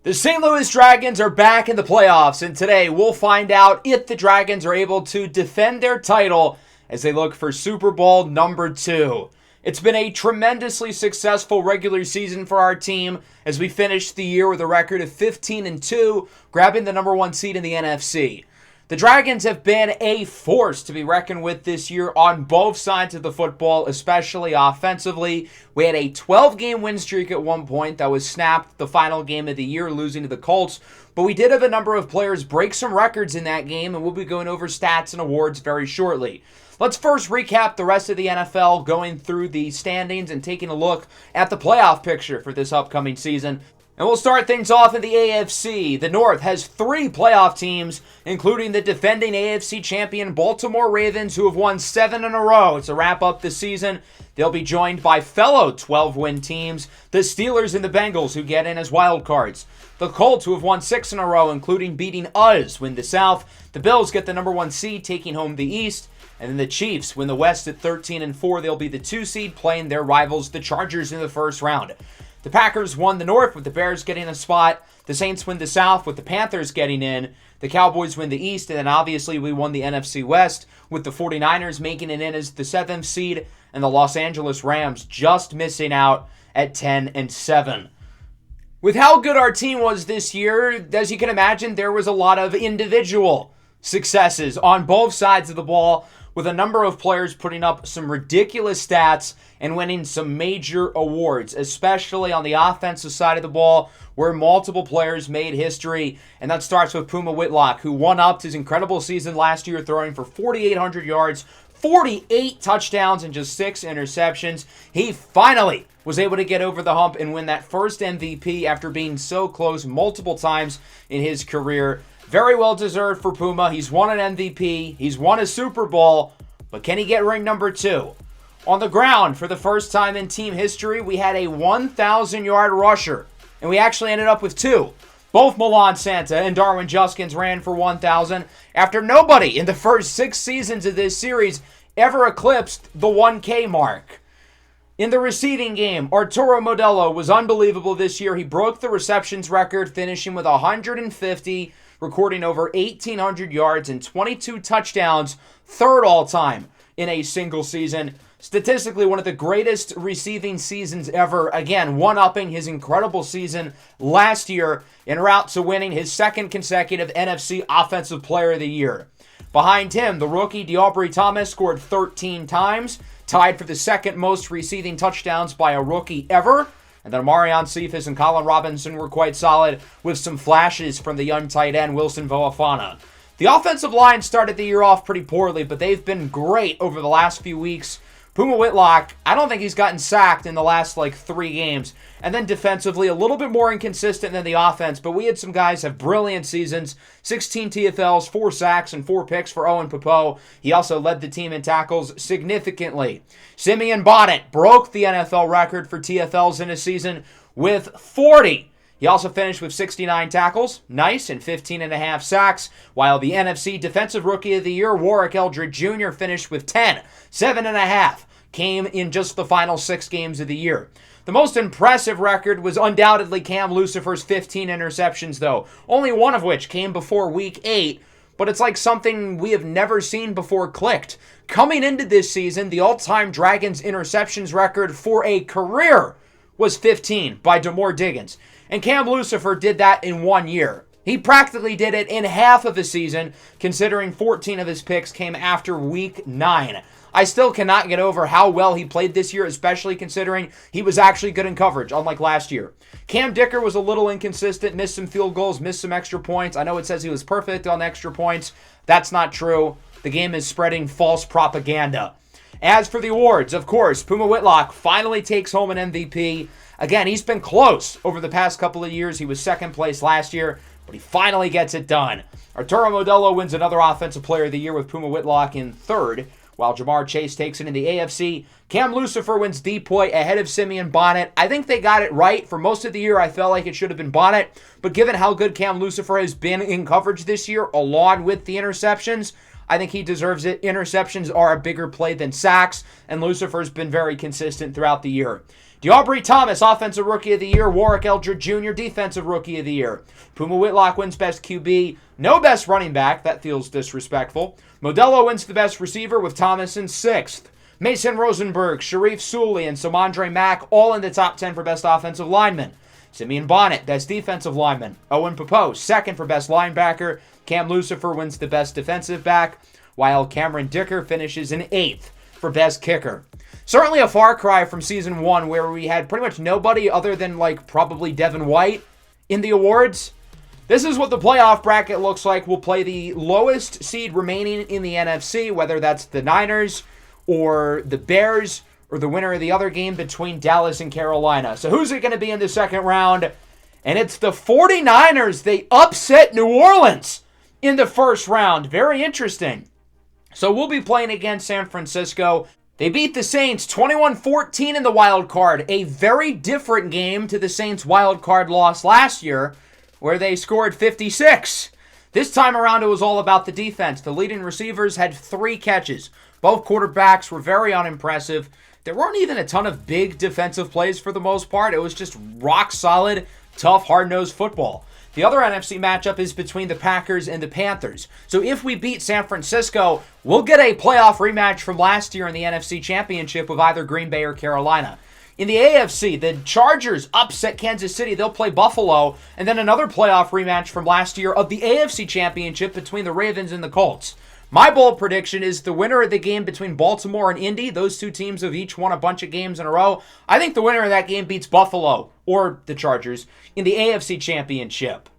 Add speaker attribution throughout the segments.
Speaker 1: The St. Louis Dragons are back in the playoffs, and today we'll find out if the Dragons are able to defend their title as they look for Super Bowl number 2. It's been a tremendously successful regular season for our team as we finished the year with a record of 15-2, grabbing the number 1 seed in the NFC. The Dragons have been a force to be reckoned with this year on both sides of the football, especially offensively. We had a 12-game win streak at one point that was snapped the final game of the year, losing to the Colts. But we did have a number of players break some records in that game, and we'll be going over stats and awards very shortly. Let's first recap the rest of the NFL, going through the standings and taking a look at the playoff picture for this upcoming season. And we'll start things off in the AFC. The North has 3 playoff teams, including the defending AFC champion Baltimore Ravens, who have won 7 in a row to wrap up the season. They'll be joined by fellow 12-win teams, the Steelers and the Bengals, who get in as wild cards. The Colts, who have won 6 in a row, including beating us, win the South. The Bills get the number 1 seed, taking home the East. And then the Chiefs win the West at 13-4. They'll be the 2 seed, playing their rivals, the Chargers, in the first round. The Packers won the North with the Bears getting a spot. The Saints win the South with the Panthers getting in. The Cowboys win the East. And then obviously we won the NFC West with the 49ers making it in as the 7th seed. And the Los Angeles Rams just missing out at 10-7. With how good our team was this year, as you can imagine, there was a lot of individual successes on both sides of the ball, with a number of players putting up some ridiculous stats and winning some major awards, especially on the offensive side of the ball, where multiple players made history. And that starts with Puma Whitlock, who one-upped his incredible season last year, throwing for 4,800 yards, 48 touchdowns, and just 6 interceptions. He finally was able to get over the hump and win that first MVP after being so close multiple times in his career. Very well deserved for Puma. He's won an MVP. He's won a Super Bowl. But can he get ring number 2? On the ground, for the first time in team history, we had a 1,000-yard rusher. And we actually ended up with 2. Both Milan Santa and Darwin Juskins ran for 1,000 after nobody in the first 6 seasons of this series ever eclipsed the 1K mark. In the receiving game, Arturo Modelo was unbelievable this year. He broke the receptions record, finishing with 150, recording over 1,800 yards and 22 touchdowns, 3rd all-time in a single season. Statistically, one of the greatest receiving seasons ever. Again, one-upping his incredible season last year en route to winning his 2nd consecutive NFC Offensive Player of the Year. Behind him, the rookie D'Aubrey Thomas scored 13 times, tied for the 2nd most receiving touchdowns by a rookie ever. And then Marion Cephas and Colin Robinson were quite solid, with some flashes from the young tight end Wilson Voafana. The offensive line started the year off pretty poorly, but they've been great over the last few weeks. Puma Whitlock, I don't think he's gotten sacked in the last 3 games. And then defensively, a little bit more inconsistent than the offense, but we had some guys have brilliant seasons. 16 TFLs, 4 sacks, and 4 picks for Owen Popo. He also led the team in tackles significantly. Simeon Bonnet broke the NFL record for TFLs in a season with 40. He also finished with 69 tackles, nice, and 15.5 sacks, while the NFC Defensive Rookie of the Year, Warwick Eldridge Jr., finished with 10, 7.5, came in just the final 6 games of the year. The most impressive record was undoubtedly Cam Lucifer's 15 interceptions, though, only one of which came before Week 8, but it's like something we have never seen before clicked. Coming into this season, the all-time Dragons interceptions record for a career was 15 by Demore Diggins. And Cam Lucifer did that in 1 year. He practically did it in half of a season, considering 14 of his picks came after Week 9. I still cannot get over how well he played this year, especially considering he was actually good in coverage, unlike last year. Cam Dicker was a little inconsistent, missed some field goals, missed some extra points. I know it says he was perfect on extra points. That's not true. The game is spreading false propaganda. As for the awards, of course, Puma Whitlock finally takes home an MVP. Again, he's been close over the past couple of years. He was 2nd place last year, but he finally gets it done. Arturo Modelo wins another Offensive Player of the Year with Puma Whitlock in 3rd, while Jamar Chase takes it in the AFC. Cam Lucifer wins DPOY ahead of Simeon Bonnet. I think they got it right. For most of the year, I felt like it should have been Bonnet, but given how good Cam Lucifer has been in coverage this year, along with the interceptions, I think he deserves it. Interceptions are a bigger play than sacks, and Lucifer's been very consistent throughout the year. D'Aubrey Thomas, Offensive Rookie of the Year. Warwick Eldred Jr., Defensive Rookie of the Year. Puma Whitlock wins Best QB. No Best Running Back. That feels disrespectful. Modelo wins the Best Receiver with Thomas in 6th. Mason Rosenberg, Sharif Sully, and Samandre Mack all in the top 10 for Best Offensive Lineman. Simeon Bonnet, Best Defensive Lineman. Owen Popo, 2nd for Best Linebacker. Cam Lucifer wins the Best Defensive Back, while Cameron Dicker finishes in 8th for Best Kicker. Certainly a far cry from Season 1, where we had pretty much nobody other than, probably Devin White in the awards. This is what the playoff bracket looks like. We'll play the lowest seed remaining in the NFC, whether that's the Niners or the Bears or the winner of the other game between Dallas and Carolina. So who's it going to be in the second round? And it's the 49ers. They upset New Orleans in the first round. Very interesting. So we'll be playing against San Francisco. They beat the Saints 21-14 in the wild card. A very different game to the Saints' wild card loss last year, where they scored 56. This time around, it was all about the defense. The leading receivers had 3 catches. Both quarterbacks were very unimpressive. There weren't even a ton of big defensive plays for the most part. It was just rock solid, tough, hard-nosed football. The other NFC matchup is between the Packers and the Panthers. So if we beat San Francisco, we'll get a playoff rematch from last year in the NFC Championship with either Green Bay or Carolina. In the AFC, the Chargers upset Kansas City. They'll play Buffalo. And then another playoff rematch from last year of the AFC Championship between the Ravens and the Colts. My bold prediction is the winner of the game between Baltimore and Indy. Those two teams have each won a bunch of games in a row. I think the winner of that game beats Buffalo, or the Chargers, in the AFC Championship.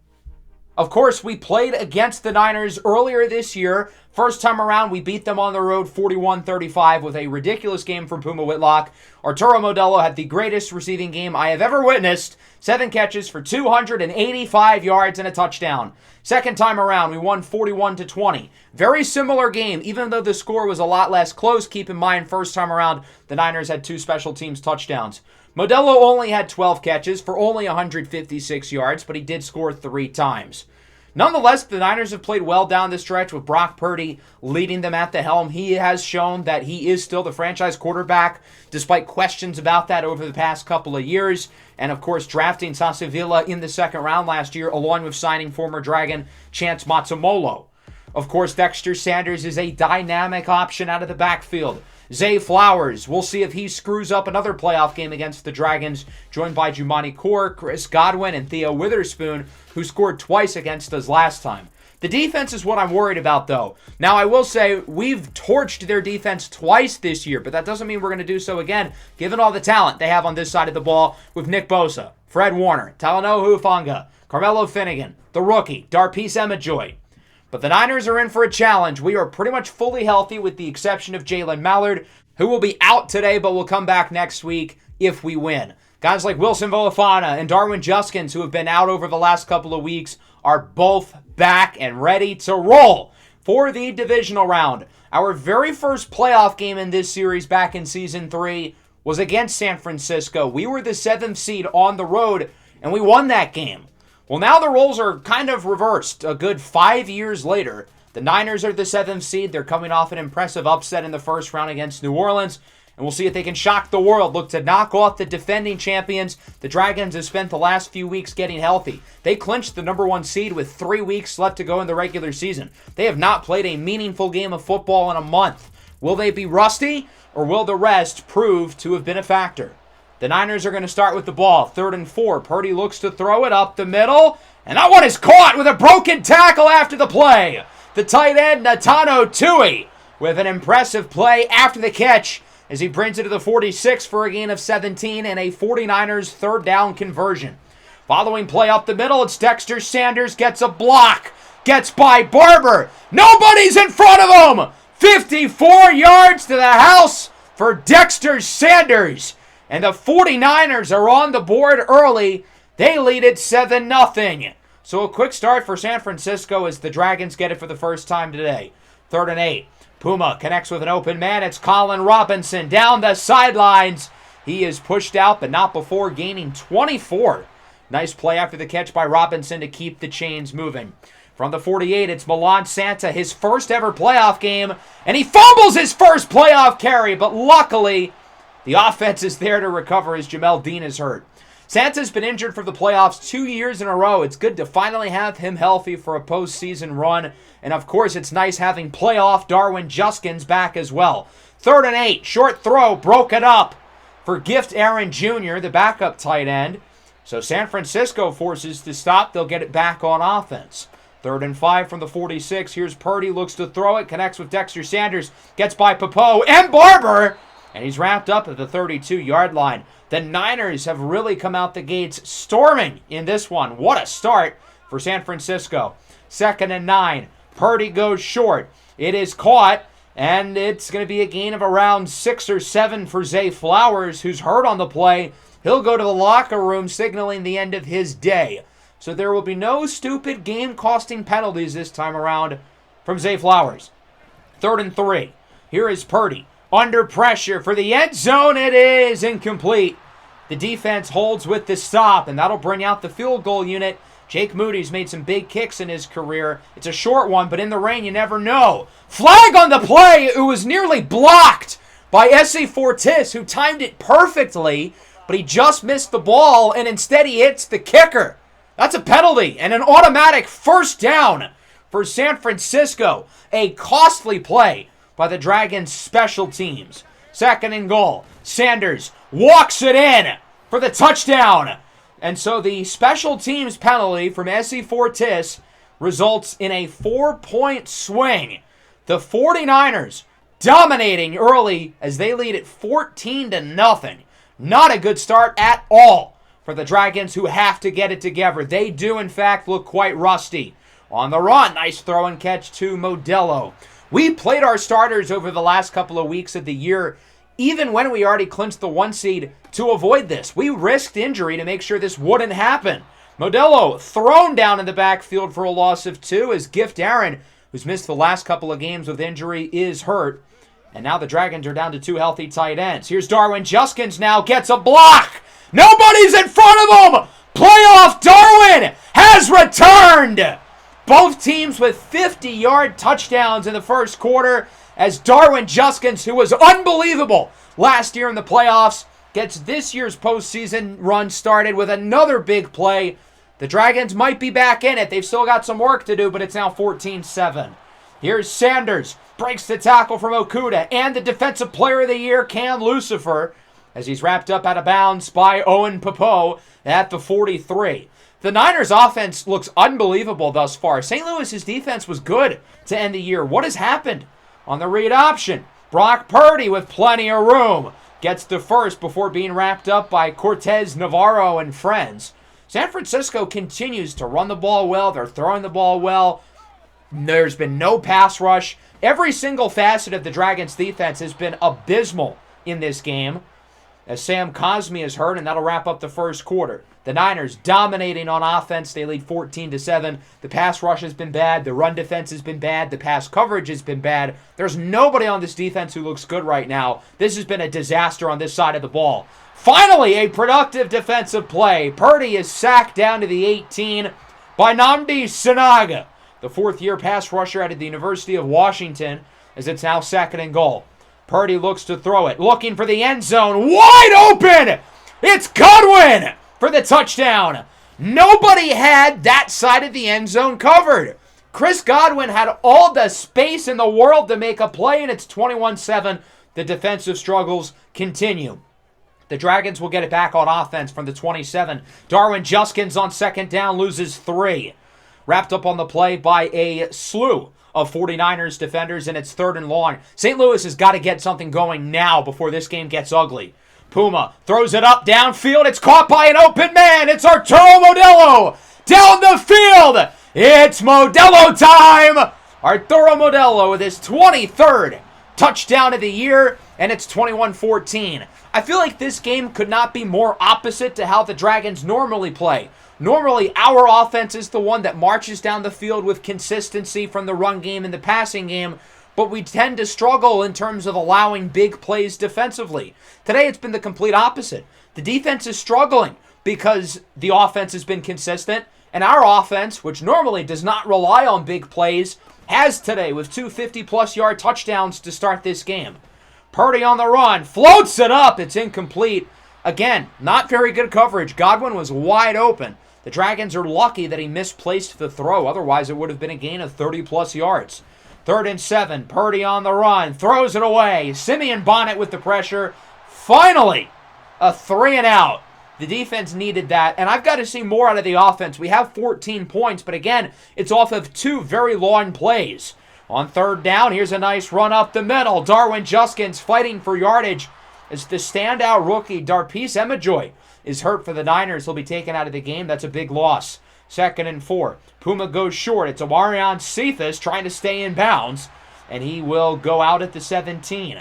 Speaker 1: Of course, we played against the Niners earlier this year. First time around, we beat them on the road 41-35 with a ridiculous game from Puma Whitlock. Arturo Modelo had the greatest receiving game I have ever witnessed. 7 catches for 285 yards and a touchdown. Second time around, we won 41-20. Very similar game, even though the score was a lot less close. Keep in mind, first time around, the Niners had 2 special teams touchdowns. Modelo only had 12 catches for only 156 yards, but he did score 3 times. Nonetheless, the Niners have played well down the stretch with Brock Purdy leading them at the helm. He has shown that he is still the franchise quarterback, despite questions about that over the past couple of years. And, of course, drafting Sasavilla in the second round last year, along with signing former Dragon Chance Matsumolo. Of course, Dexter Sanders is a dynamic option out of the backfield. Zay Flowers, we'll see if he screws up another playoff game against the Dragons, joined by Jumani Kaur, Chris Godwin, and Theo Witherspoon, who scored twice against us last time. The defense is what I'm worried about, though. Now, I will say, we've torched their defense twice this year, but that doesn't mean we're going to do so again, given all the talent they have on this side of the ball with Nick Bosa, Fred Warner, Talanoa Hufanga, Carmelo Finnegan, the rookie, Darpeace Emajoy. But the Niners are in for a challenge. We are pretty much fully healthy with the exception of Jalen Mallard, who will be out today but will come back next week if we win. Guys like Wilson Volafana and Darwin Juskins, who have been out over the last couple of weeks, are both back and ready to roll for the divisional round. Our very first playoff game in this series back in Season 3 was against San Francisco. We were the 7th seed on the road, and we won that game. Well, now the roles are kind of reversed. A good 5 years later, the Niners are the 7th seed. They're coming off an impressive upset in the first round against New Orleans, and we'll see if they can shock the world. Look to knock off the defending champions. The Dragons have spent the last few weeks getting healthy. They clinched the number 1 seed with 3 weeks left to go in the regular season. They have not played a meaningful game of football in a month. Will they be rusty, or will the rest prove to have been a factor? The Niners are going to start with the ball. 3rd and 4. Purdy looks to throw it up the middle. And that one is caught with a broken tackle after the play. The tight end, Natano Tui, with an impressive play after the catch as he brings it to the 46 for a gain of 17 and a 49ers 3rd down conversion. Following play up the middle, it's Dexter Sanders, gets a block. Gets by Barber. Nobody's in front of him. 54 yards to the house for Dexter Sanders. And the 49ers are on the board early. They lead it 7-0. So a quick start for San Francisco as the Dragons get it for the first time today. 3rd and 8. Puma connects with an open man. It's Colin Robinson down the sidelines. He is pushed out, but not before gaining 24. Nice play after the catch by Robinson to keep the chains moving. From the 48, it's Milan Santa, his first ever playoff game. And he fumbles his first playoff carry, but luckily The offense is there to recover as Jamel Dean is hurt. Santa's been injured for the playoffs 2 years in a row. It's good to finally have him healthy for a postseason run. And of course, it's nice having playoff Darwin Juskins back as well. 3rd and 8, short throw, broken up for Gift Aaron Jr., the backup tight end. So San Francisco forces to stop. They'll get it back on offense. 3rd and 5 from the 46. Here's Purdy, looks to throw it, connects with Dexter Sanders, gets by Popo and Barber, and he's wrapped up at the 32-yard line. The Niners have really come out the gates storming in this one. What a start for San Francisco. 2nd and 9. Purdy goes short. It is caught, and it's going to be a gain of around 6 or 7 for Zay Flowers, who's hurt on the play. He'll go to the locker room, signaling the end of his day. So there will be no stupid game-costing penalties this time around from Zay Flowers. 3rd and 3. Here is Purdy. Under pressure for the end zone. It is incomplete. The defense holds with the stop, and that'll bring out the field goal unit. Jake Moody's made some big kicks in his career. It's a short one, but in the rain, you never know. Flag on the play. It was nearly blocked by S.A. Fortis, who timed it perfectly, but he just missed the ball, and instead he hits the kicker. That's a penalty and an automatic first down for San Francisco. A costly play by the Dragons' special teams. 2nd and goal. Sanders walks it in for the touchdown. And so the special teams penalty from S.E. Fortis results in a 4-point swing. The 49ers dominating early as they lead at 14-0. Not a good start at all for the Dragons, who have to get it together. They do, in fact, look quite rusty. On the run, nice throw and catch to Modelo. We played our starters over the last couple of weeks of the year, even when we already clinched the 1 seed, to avoid this. We risked injury to make sure this wouldn't happen. Modelo thrown down in the backfield for a loss of 2 as Gift Aaron, who's missed the last couple of games with injury, is hurt. And now the Dragons are down to 2 healthy tight ends. Here's Darwin Juskins now, gets a block. Nobody's in front of him. Playoff Darwin has returned. Both teams with 50-yard touchdowns in the first quarter as Darwin Juskins, who was unbelievable last year in the playoffs, gets this year's postseason run started with another big play. The Dragons might be back in it. They've still got some work to do, but it's now 14-7. Here's Sanders. Breaks the tackle from Okuda and the Defensive Player of the Year, Cam Lucifer, as he's wrapped up out of bounds by Owen Popo at the 43. The Niners' offense looks unbelievable thus far. St. Louis's defense was good to end the year. What has happened? On the read option, Brock Purdy with plenty of room gets the first before being wrapped up by Cortez Navarro and friends. San Francisco continues to run the ball well. They're throwing the ball well. There's been no pass rush. Every single facet of the Dragons' defense has been abysmal in this game, as Sam Cosmi is hurt, and that'll wrap up the first quarter. The Niners dominating on offense. They lead 14-7. The pass rush has been bad. The run defense has been bad. The pass coverage has been bad. There's nobody on this defense who looks good right now. This has been a disaster on this side of the ball. Finally, a productive defensive play. Purdy is sacked down to the 18 by Nnamdi Sanaga, the fourth-year pass rusher out of the University of Washington, as it's now 2nd and goal. Purdy looks to throw it, looking for the end zone. Wide open! It's Godwin for the touchdown. Nobody had that side of the end zone covered. Chris Godwin had all the space in the world to make a play, and it's 21-7. The defensive struggles continue. The Dragons will get it back on offense from the 27. Darwin Juskins on 2nd down loses 3. Wrapped up on the play by a slew of 49ers defenders, and it's 3rd and long. St. Louis has got to get something going now before this game gets ugly. Puma throws it up downfield. It's caught by an open man. It's Arturo Modelo down the field. It's Modelo time. Arturo Modelo with his 23rd touchdown of the year, and it's 21-14. I feel like this game could not be more opposite to how the Dragons normally play. Normally, our offense is the one that marches down the field with consistency from the run game and the passing game, but we tend to struggle in terms of allowing big plays defensively. Today, it's been the complete opposite. The defense is struggling because the offense has been consistent, and our offense, which normally does not rely on big plays, has today with 2 50-plus yard touchdowns to start this game. Purdy on the run, floats it up. It's incomplete. Again, not very good coverage. Godwin was wide open. The Dragons are lucky that he misplaced the throw. Otherwise, it would have been a gain of 30-plus yards. 3rd and 7. Purdy on the run. Throws it away. Simeon Bonnet with the pressure. Finally, a 3-and-out. The defense needed that, and I've got to see more out of the offense. We have 14 points, but again, it's off of 2 very long plays. On 3rd down, here's a nice run up the middle. Darwin Juskins fighting for yardage as the standout rookie, Darpeace Emajoy, is hurt for the Niners. He'll be taken out of the game. That's a big loss. 2nd and 4. Puma goes short. It's Amarion Cephas trying to stay in bounds, and he will go out at the 17.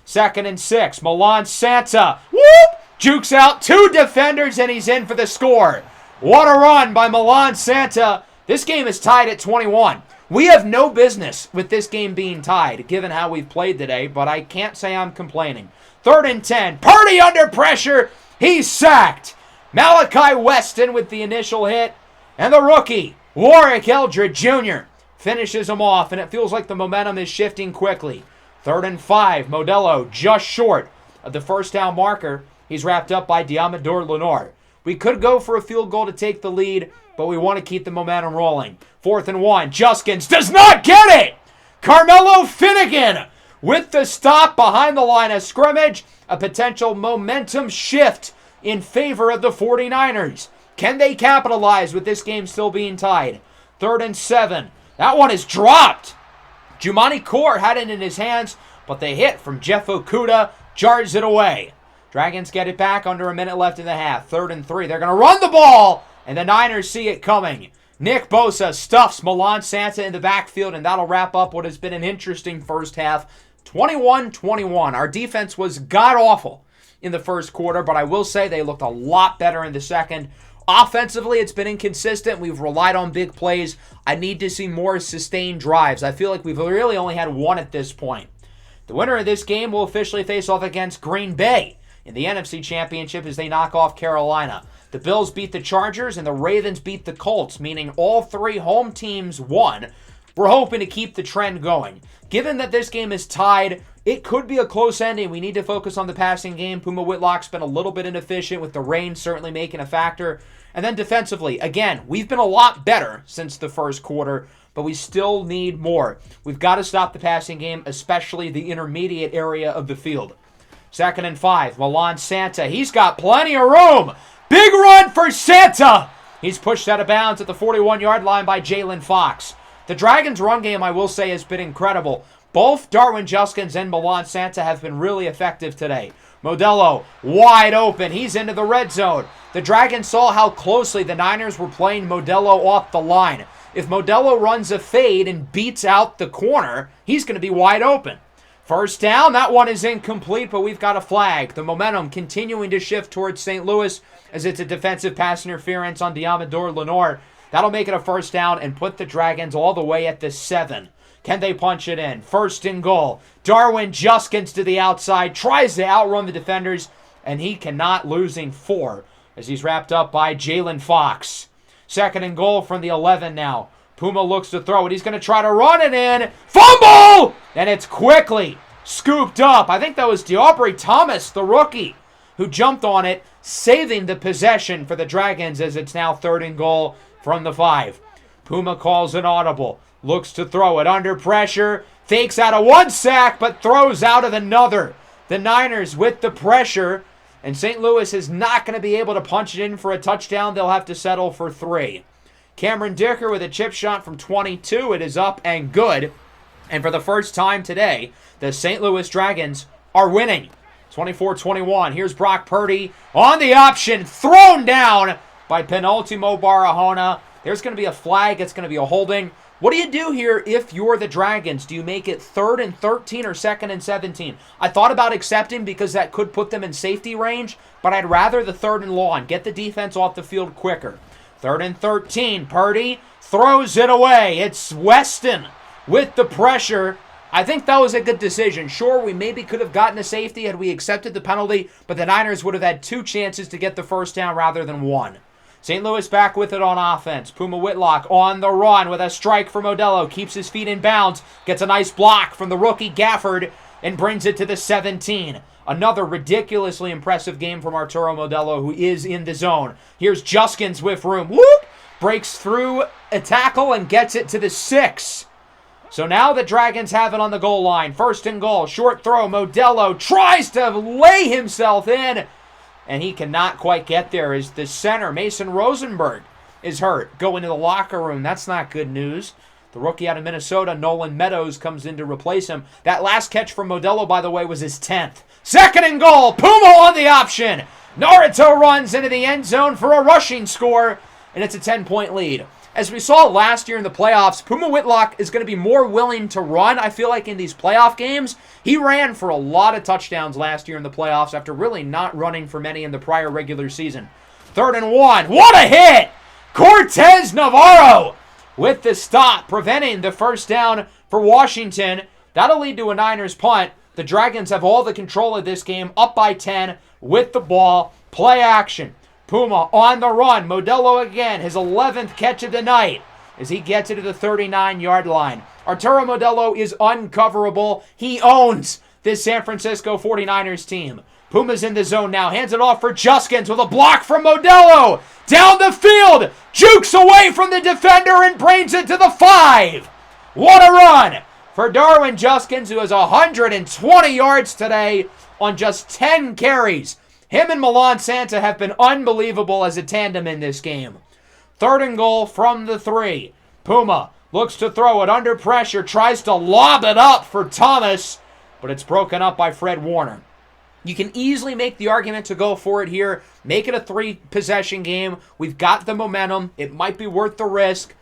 Speaker 1: 2nd and 6. Milan Santa. Whoop! Jukes out 2 defenders, and he's in for the score. What a run by Milan Santa. This game is tied at 21. We have no business with this game being tied, given how we've played today, but I can't say I'm complaining. 3rd and 10. Purdy under pressure. He's sacked. Malachi Weston with the initial hit. And the rookie, Warwick Eldred Jr., finishes him off, and it feels like the momentum is shifting quickly. 3rd and 5. Modelo just short of the first down marker. He's wrapped up by Diamador Lenore. We could go for a field goal to take the lead, but we want to keep the momentum rolling. 4th and 1. Juskins does not get it. Carmelo Finnegan with the stop behind the line of scrimmage. A potential momentum shift in favor of the 49ers. Can they capitalize with this game still being tied? 3rd and 7. That one is dropped. Jumani Kaur had it in his hands, but the hit from Jeff Okudah jars it away. Dragons get it back under a minute left in the half. 3rd and 3. They're going to run the ball, and the Niners see it coming. Nick Bosa stuffs Milan Santa in the backfield, and that'll wrap up what has been an interesting first half. 21-21. Our defense was god-awful in the first quarter, but I will say they looked a lot better in the second. Offensively, it's been inconsistent. We've relied on big plays. I need to see more sustained drives. I feel like we've really only had one at this point. The winner of this game will officially face off against Green Bay in the NFC Championship as they knock off Carolina. The Bills beat the Chargers and the Ravens beat the Colts, meaning all 3 home teams won. We're hoping to keep the trend going. Given that this game is tied, it could be a close ending. We need to focus on the passing game. Puma Whitlock's been a little bit inefficient, with the rain certainly making a factor. And then defensively, again, we've been a lot better since the first quarter, but we still need more. We've got to stop the passing game, especially the intermediate area of the field. 2nd and 5. Milan Santa. He's got plenty of room. Big run for Santa. He's pushed out of bounds at the 41-yard line by Jalen Fox. The Dragons' run game, I will say, has been incredible. Both Darwin Juskins and Milan Santa have been really effective today. Modelo wide open. He's into the red zone. The Dragons saw how closely the Niners were playing Modelo off the line. If Modelo runs a fade and beats out the corner, he's going to be wide open. First down, that one is incomplete, but we've got a flag. The momentum continuing to shift towards St. Louis as it's a defensive pass interference on Diamador Lenore. That'll make it a first down and put the Dragons all the way at the 7. Can they punch it in? 1st and goal. Darwin Juskins to the outside, tries to outrun the defenders, and he cannot, losing 4 as he's wrapped up by Jalen Fox. 2nd and goal from the 11 now. Puma looks to throw it. He's going to try to run it in. Fumble! And it's quickly scooped up. I think that was DeAubrey Thomas, the rookie, who jumped on it, saving the possession for the Dragons as it's now 3rd and goal from the 5. Puma calls an audible. Looks to throw it under pressure. Fakes out of 1 sack, but throws out of another. The Niners with the pressure. And St. Louis is not going to be able to punch it in for a touchdown. They'll have to settle for 3. Cameron Dicker with a chip shot from 22. It is up and good. And for the first time today, the St. Louis Dragons are winning. 24-21. Here's Brock Purdy on the option. Thrown down by Penultimo Barahona. There's going to be a flag. It's going to be a holding. What do you do here if you're the Dragons? Do you make it 3rd and 13 or 2nd and 17? I thought about accepting because that could put them in safety range, but I'd rather the 3rd and long. Get the defense off the field quicker. 3rd and 13. Purdy throws it away. It's Weston with the pressure. I think that was a good decision. Sure, we maybe could have gotten a safety had we accepted the penalty, but the Niners would have had 2 chances to get the first down rather than 1. St. Louis back with it on offense. Puma Whitlock on the run with a strike for Modelo. Keeps his feet in bounds. Gets a nice block from the rookie Gafford. and brings it to the 17. Another ridiculously impressive game from Arturo Modelo, who is in the zone. Here's Juskins with room. Whoop! Breaks through a tackle and gets it to the 6. So now the Dragons have it on the goal line. First and goal. Short throw. Modelo tries to lay himself in, and he cannot quite get there as the center, Mason Rosenberg, is hurt. Going to the locker room. That's not good news. The rookie out of Minnesota, Nolan Meadows, comes in to replace him. That last catch from Modelo, by the way, was his 10th. Second and goal. Puma on the option. Naruto runs into the end zone for a rushing score, and it's a 10-point lead. As we saw last year in the playoffs, Puma Whitlock is going to be more willing to run. I feel like in these playoff games, he ran for a lot of touchdowns last year in the playoffs after really not running for many in the prior regular season. 3rd and 1. What a hit! Cortez Navarro with the stop, preventing the first down for Washington. That'll lead to a Niners punt. The Dragons have all the control of this game, up by 10 with the ball. Play action. Puma on the run. Modelo again, his 11th catch of the night as he gets it to the 39-yard line. Arturo Modelo is uncoverable. He owns this San Francisco 49ers team. Puma's in the zone now. Hands it off for Juskins with a block from Modelo. Down the field. Jukes away from the defender and brings it to the 5. What a run for Darwin Juskins, who has 120 yards today on just 10 carries. Him and Milan Santa have been unbelievable as a tandem in this game. 3rd and goal from the 3. Puma looks to throw it under pressure, tries to lob it up for Thomas, but it's broken up by Fred Warner. You can easily make the argument to go for it here. Make it a 3-possession game. We've got the momentum. It might be worth the risk,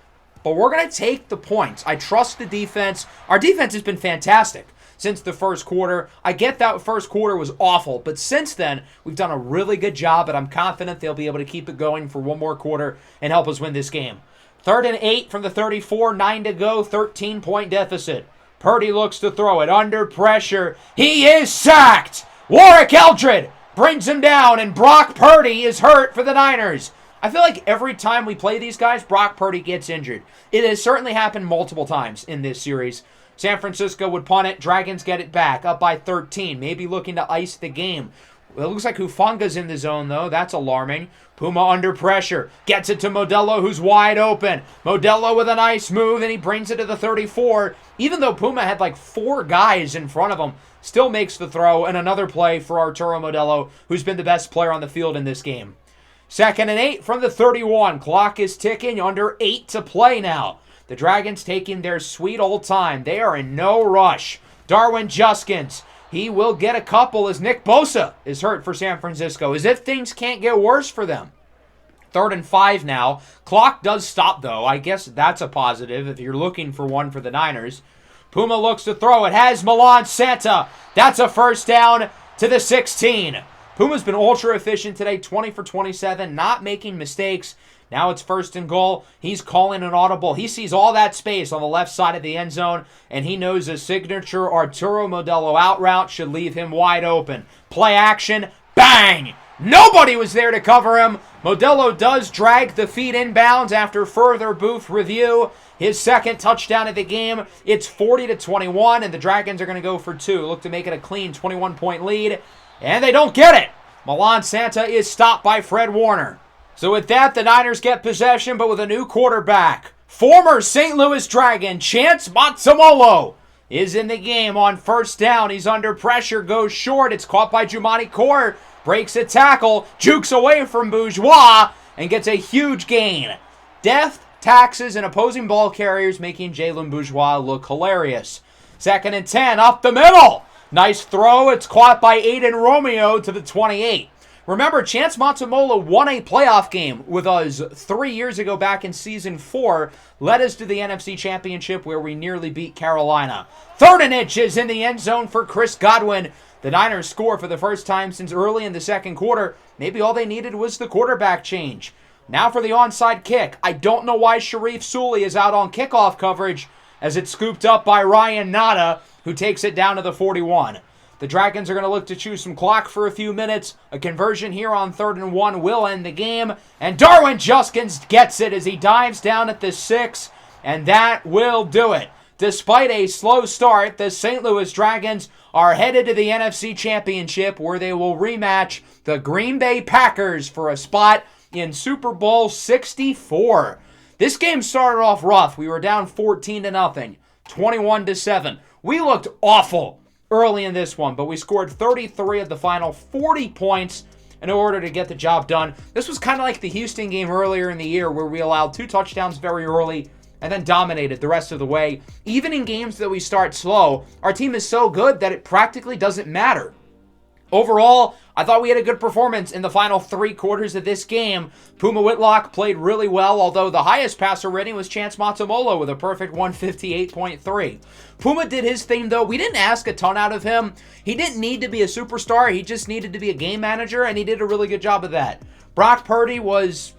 Speaker 1: but we're going to take the points. I trust the defense. Our defense has been fantastic since the first quarter. I get that first quarter was awful, but since then, we've done a really good job, and I'm confident they'll be able to keep it going for one more quarter and help us win this game. 3rd and 8 from the 34, 9 to go, 13-point deficit. Purdy looks to throw it under pressure. He is sacked! Warwick Eldred brings him down, and Brock Purdy is hurt for the Niners. I feel like every time we play these guys, Brock Purdy gets injured. It has certainly happened multiple times in this series. San Francisco would punt it. Dragons get it back, up by 13. Maybe looking to ice the game. It looks like Hufanga's in the zone, though. That's alarming. Puma under pressure. Gets it to Modelo, who's wide open. Modelo with a nice move, and he brings it to the 34. Even though Puma had like 4 guys in front of him, still makes the throw, and another play for Arturo Modelo, who's been the best player on the field in this game. 2nd and 8 from the 31. Clock is ticking. Under 8 to play now. The Dragons taking their sweet old time. They are in no rush. Darwin Juskins. He will get a couple as Nick Bosa is hurt for San Francisco, as if things can't get worse for them. 3rd and 5 now. Clock does stop, though. I guess that's a positive if you're looking for one for the Niners. Puma looks to throw. It has Milan Santa. That's a first down to the 16. Puma's been ultra efficient today, 20 for 27, not making mistakes. Now it's 1st and goal. He's calling an audible. He sees all that space on the left side of the end zone, and he knows his signature Arturo Modelo out route should leave him wide open. Play action. Bang! Nobody was there to cover him. Modelo does drag the feet inbounds after further booth review. His 2nd touchdown of the game. It's 40-21, and the Dragons are going to go for 2. Look to make it a clean 21-point lead, and they don't get it. Milan Santa is stopped by Fred Warner. So with that, the Niners get possession, but with a new quarterback. Former St. Louis Dragon, Chance Matsumolo, is in the game on 1st down. He's under pressure, goes short. It's caught by Jumani Kaur. Breaks a tackle, jukes away from Bourgeois, and gets a huge gain. Death, taxes, and opposing ball carriers making Jalen Bourgeois look hilarious. 2nd and 10, up the middle. Nice throw. It's caught by Aiden Romeo to the 28. Remember, Chance Matsumola won a playoff game with us 3 years ago back in Season 4. Led us to the NFC Championship where we nearly beat Carolina. 3rd and inches in the end zone for Chris Godwin. The Niners score for the first time since early in the 2nd quarter. Maybe all they needed was the quarterback change. Now for the onside kick. I don't know why Sharif Sully is out on kickoff coverage as it's scooped up by Ryan Nada, who takes it down to the 41. The Dragons are going to look to chew some clock for a few minutes. A conversion here on 3rd and 1 will end the game. And Darwin Juskins gets it as he dives down at the 6. And that will do it. Despite a slow start, the St. Louis Dragons are headed to the NFC Championship, where they will rematch the Green Bay Packers for a spot in Super Bowl 64. This game started off rough. We were down 14-0, 21-7. We looked awful early in this one, but we scored 33 of the final 40 points in order to get the job done. This was kind of like the Houston game earlier in the year, where we allowed 2 touchdowns very early and then dominated the rest of the way. Even in games that we start slow, our team is so good that it practically doesn't matter. Overall, I thought we had a good performance in the final 3 quarters of this game. Puma Whitlock played really well, although the highest passer rating was Chance Matamolo with a perfect 158.3. Puma did his thing, though. We didn't ask a ton out of him. He didn't need to be a superstar. He just needed to be a game manager, and he did a really good job of that. Brock Purdy was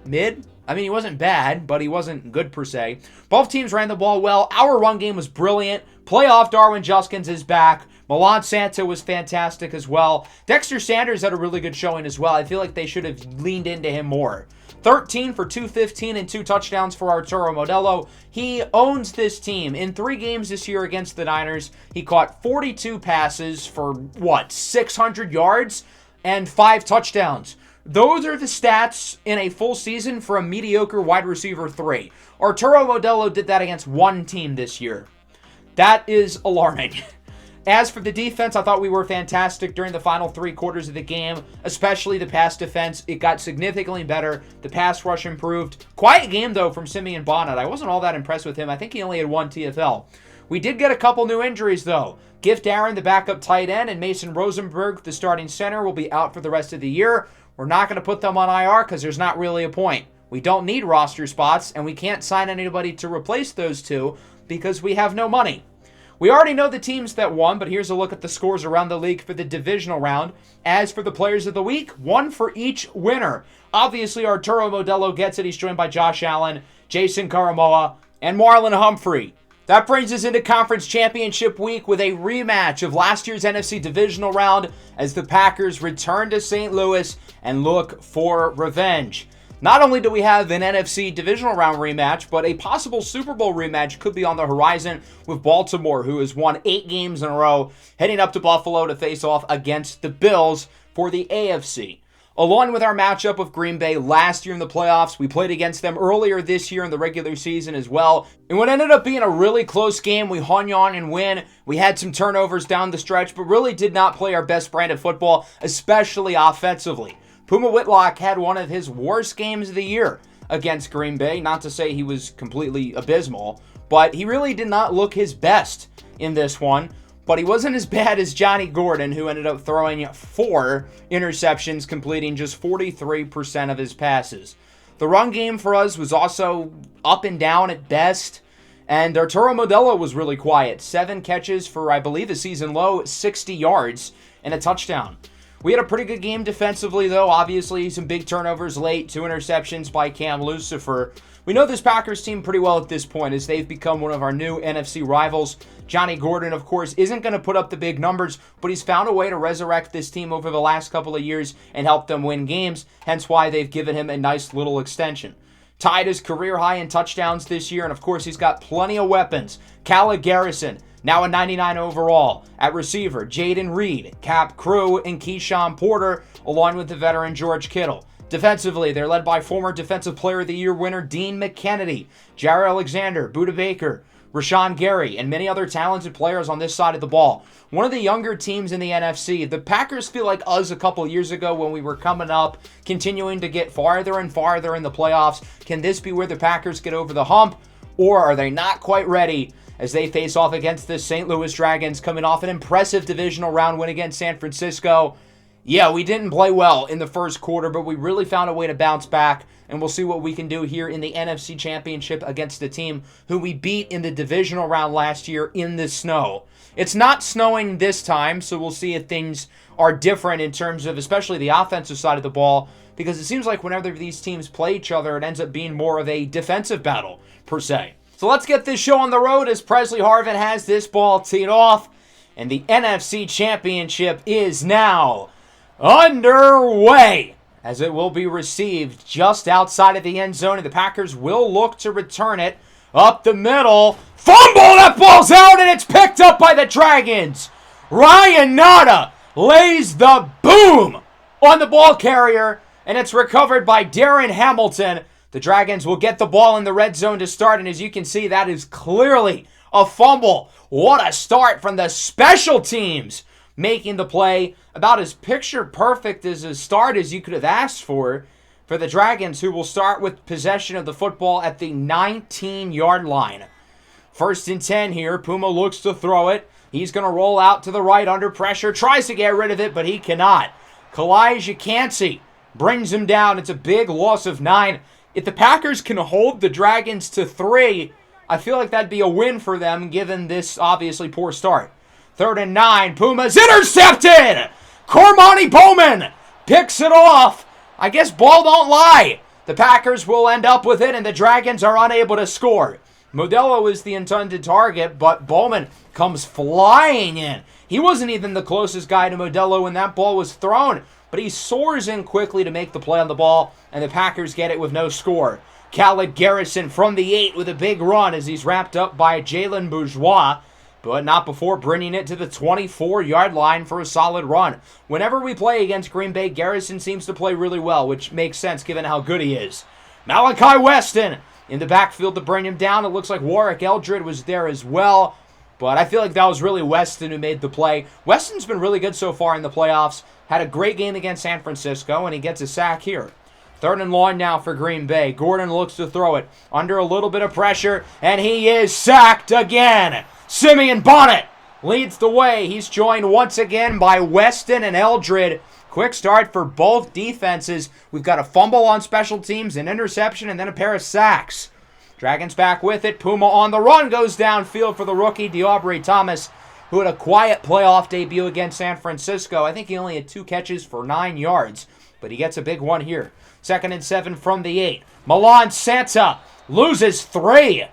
Speaker 1: mid. I mean, he wasn't bad, but he wasn't good per se. Both teams ran the ball well. Our run game was brilliant. Playoff Darwin Juskins is back. Milan Santa was fantastic as well. Dexter Sanders had a really good showing as well. I feel like they should have leaned into him more. 13 for 215 and 2 touchdowns for Arturo Modelo. He owns this team. In 3 games this year against the Niners, he caught 42 passes for, 600 yards and 5 touchdowns. Those are the stats in a full season for a mediocre wide receiver 3. Arturo Modelo did that against 1 team this year. That is alarming. As for the defense, I thought we were fantastic during the final 3 quarters of the game, especially the pass defense. It got significantly better. The pass rush improved. Quiet game, though, from Simeon Bonnet. I wasn't all that impressed with him. I think he only had 1 TFL. We did get a couple new injuries, though. Gift Aaron, the backup tight end, and Mason Rosenberg, the starting center, will be out for the rest of the year. We're not going to put them on IR because there's not really a point. We don't need roster spots, and we can't sign anybody to replace those 2 because we have no money. We already know the teams that won, but here's a look at the scores around the league for the divisional round. As for the players of the week, 1 for each winner. Obviously, Arturo Modelo gets it. He's joined by Josh Allen, Jason Karamoa, and Marlon Humphrey. That brings us into Conference Championship Week with a rematch of last year's NFC Divisional Round as the Packers return to St. Louis and look for revenge. Not only do we have an NFC Divisional Round rematch, but a possible Super Bowl rematch could be on the horizon with Baltimore, who has won 8 games in a row, heading up to Buffalo to face off against the Bills for the AFC. Along with our matchup with Green Bay last year in the playoffs, we played against them earlier this year in the regular season as well. In what ended up being a really close game, we hung on and win. We had some turnovers down the stretch, but really did not play our best brand of football, especially offensively. Puma Whitlock had one of his worst games of the year against Green Bay. Not to say he was completely abysmal, but he really did not look his best in this one. But he wasn't as bad as Johnny Gordon, who ended up throwing 4 interceptions, completing just 43% of his passes. The run game for us was also up and down at best. And Arturo Modelo was really quiet. 7 catches for, I believe, a season low, 60 yards and a touchdown. We had a pretty good game defensively, though. Obviously, some big turnovers late, 2 interceptions by Cam Lucifer. We know this Packers team pretty well at this point, as they've become one of our new NFC rivals. Johnny Gordon, of course, isn't going to put up the big numbers, but he's found a way to resurrect this team over the last couple of years and help them win games, hence why they've given him a nice little extension. Tied his career high in touchdowns this year, and of course, he's got plenty of weapons. Calla Garrison, now a 99 overall. At receiver, Jaden Reed, Cap Crew, and Keyshawn Porter, along with the veteran George Kittle. Defensively, they're led by former Defensive Player of the Year winner Dean McKennedy, Jair Alexander, Budda Baker, Rashawn Gary, and many other talented players on this side of the ball. One of the younger teams in the NFC. The Packers feel like us a couple years ago when we were coming up, continuing to get farther and farther in the playoffs. Can this be where the Packers get over the hump, or are they not quite ready as they face off against the St. Louis Dragons, coming off an impressive divisional round win against San Francisco? Yeah, we didn't play well in the first quarter, but we really found a way to bounce back, and we'll see what we can do here in the NFC Championship against the team who we beat in the divisional round last year in the snow. It's not snowing this time, so we'll see if things are different in terms of especially the offensive side of the ball, because it seems like whenever these teams play each other, it ends up being more of a defensive battle, per se. So let's get this show on the road as Presley Harvin has this ball teed off, and the NFC Championship is now underway, as it will be received just outside of the end zone, and the Packers will look to return it Up the middle. Fumble! That ball's out, and it's picked up by the Dragons. Ryan Nada lays the boom on the ball carrier, and it's recovered by Darren Hamilton. The Dragons will get the ball in the red zone to start, and as you can see, that is clearly a fumble. What a start from the special teams, making the play about as picture-perfect as a start as you could have asked for the Dragons, who will start with possession of the football at the 19-yard line. 1st and 10 here. Puma looks to throw it. He's going to roll out to the right under pressure. Tries to get rid of it, but he cannot. Kalijah Cansey brings him down. It's a big loss of 9. If the Packers can hold the Dragons to 3, I feel like that'd be a win for them, given this obviously poor start. 3rd and 9. Puma's intercepted! Cormani Bowman picks it off. I guess ball don't lie. The Packers will end up with it, and the Dragons are unable to score. Modelo is the intended target, but Bowman comes flying in. He wasn't even the closest guy to Modelo when that ball was thrown, but he soars in quickly to make the play on the ball, and the Packers get it with no score. Khaled Garrison from the 8 with a big run as he's wrapped up by Jalen Bourgeois, but not before bringing it to the 24-yard line for a solid run. Whenever we play against Green Bay, Garrison seems to play really well, which makes sense given how good he is. Malachi Weston in the backfield to bring him down. It looks like Warwick Eldred was there as well, but I feel like that was really Weston who made the play. Weston's been really good so far in the playoffs. Had a great game against San Francisco, and he gets a sack here. 3rd and long now for Green Bay. Gordon looks to throw it under a little bit of pressure, and he is sacked again. Simeon Bonnet leads the way. He's joined once again by Weston and Eldred. Quick start for both defenses. We've got a fumble on special teams, an interception, and then a pair of sacks. Dragons back with it. Puma on the run goes downfield for the rookie, DeAubrey Thomas, who had a quiet playoff debut against San Francisco. I think he only had 2 catches for 9 yards, but he gets a big one here. 2nd and 7 from the 8. Milan Santa loses 3.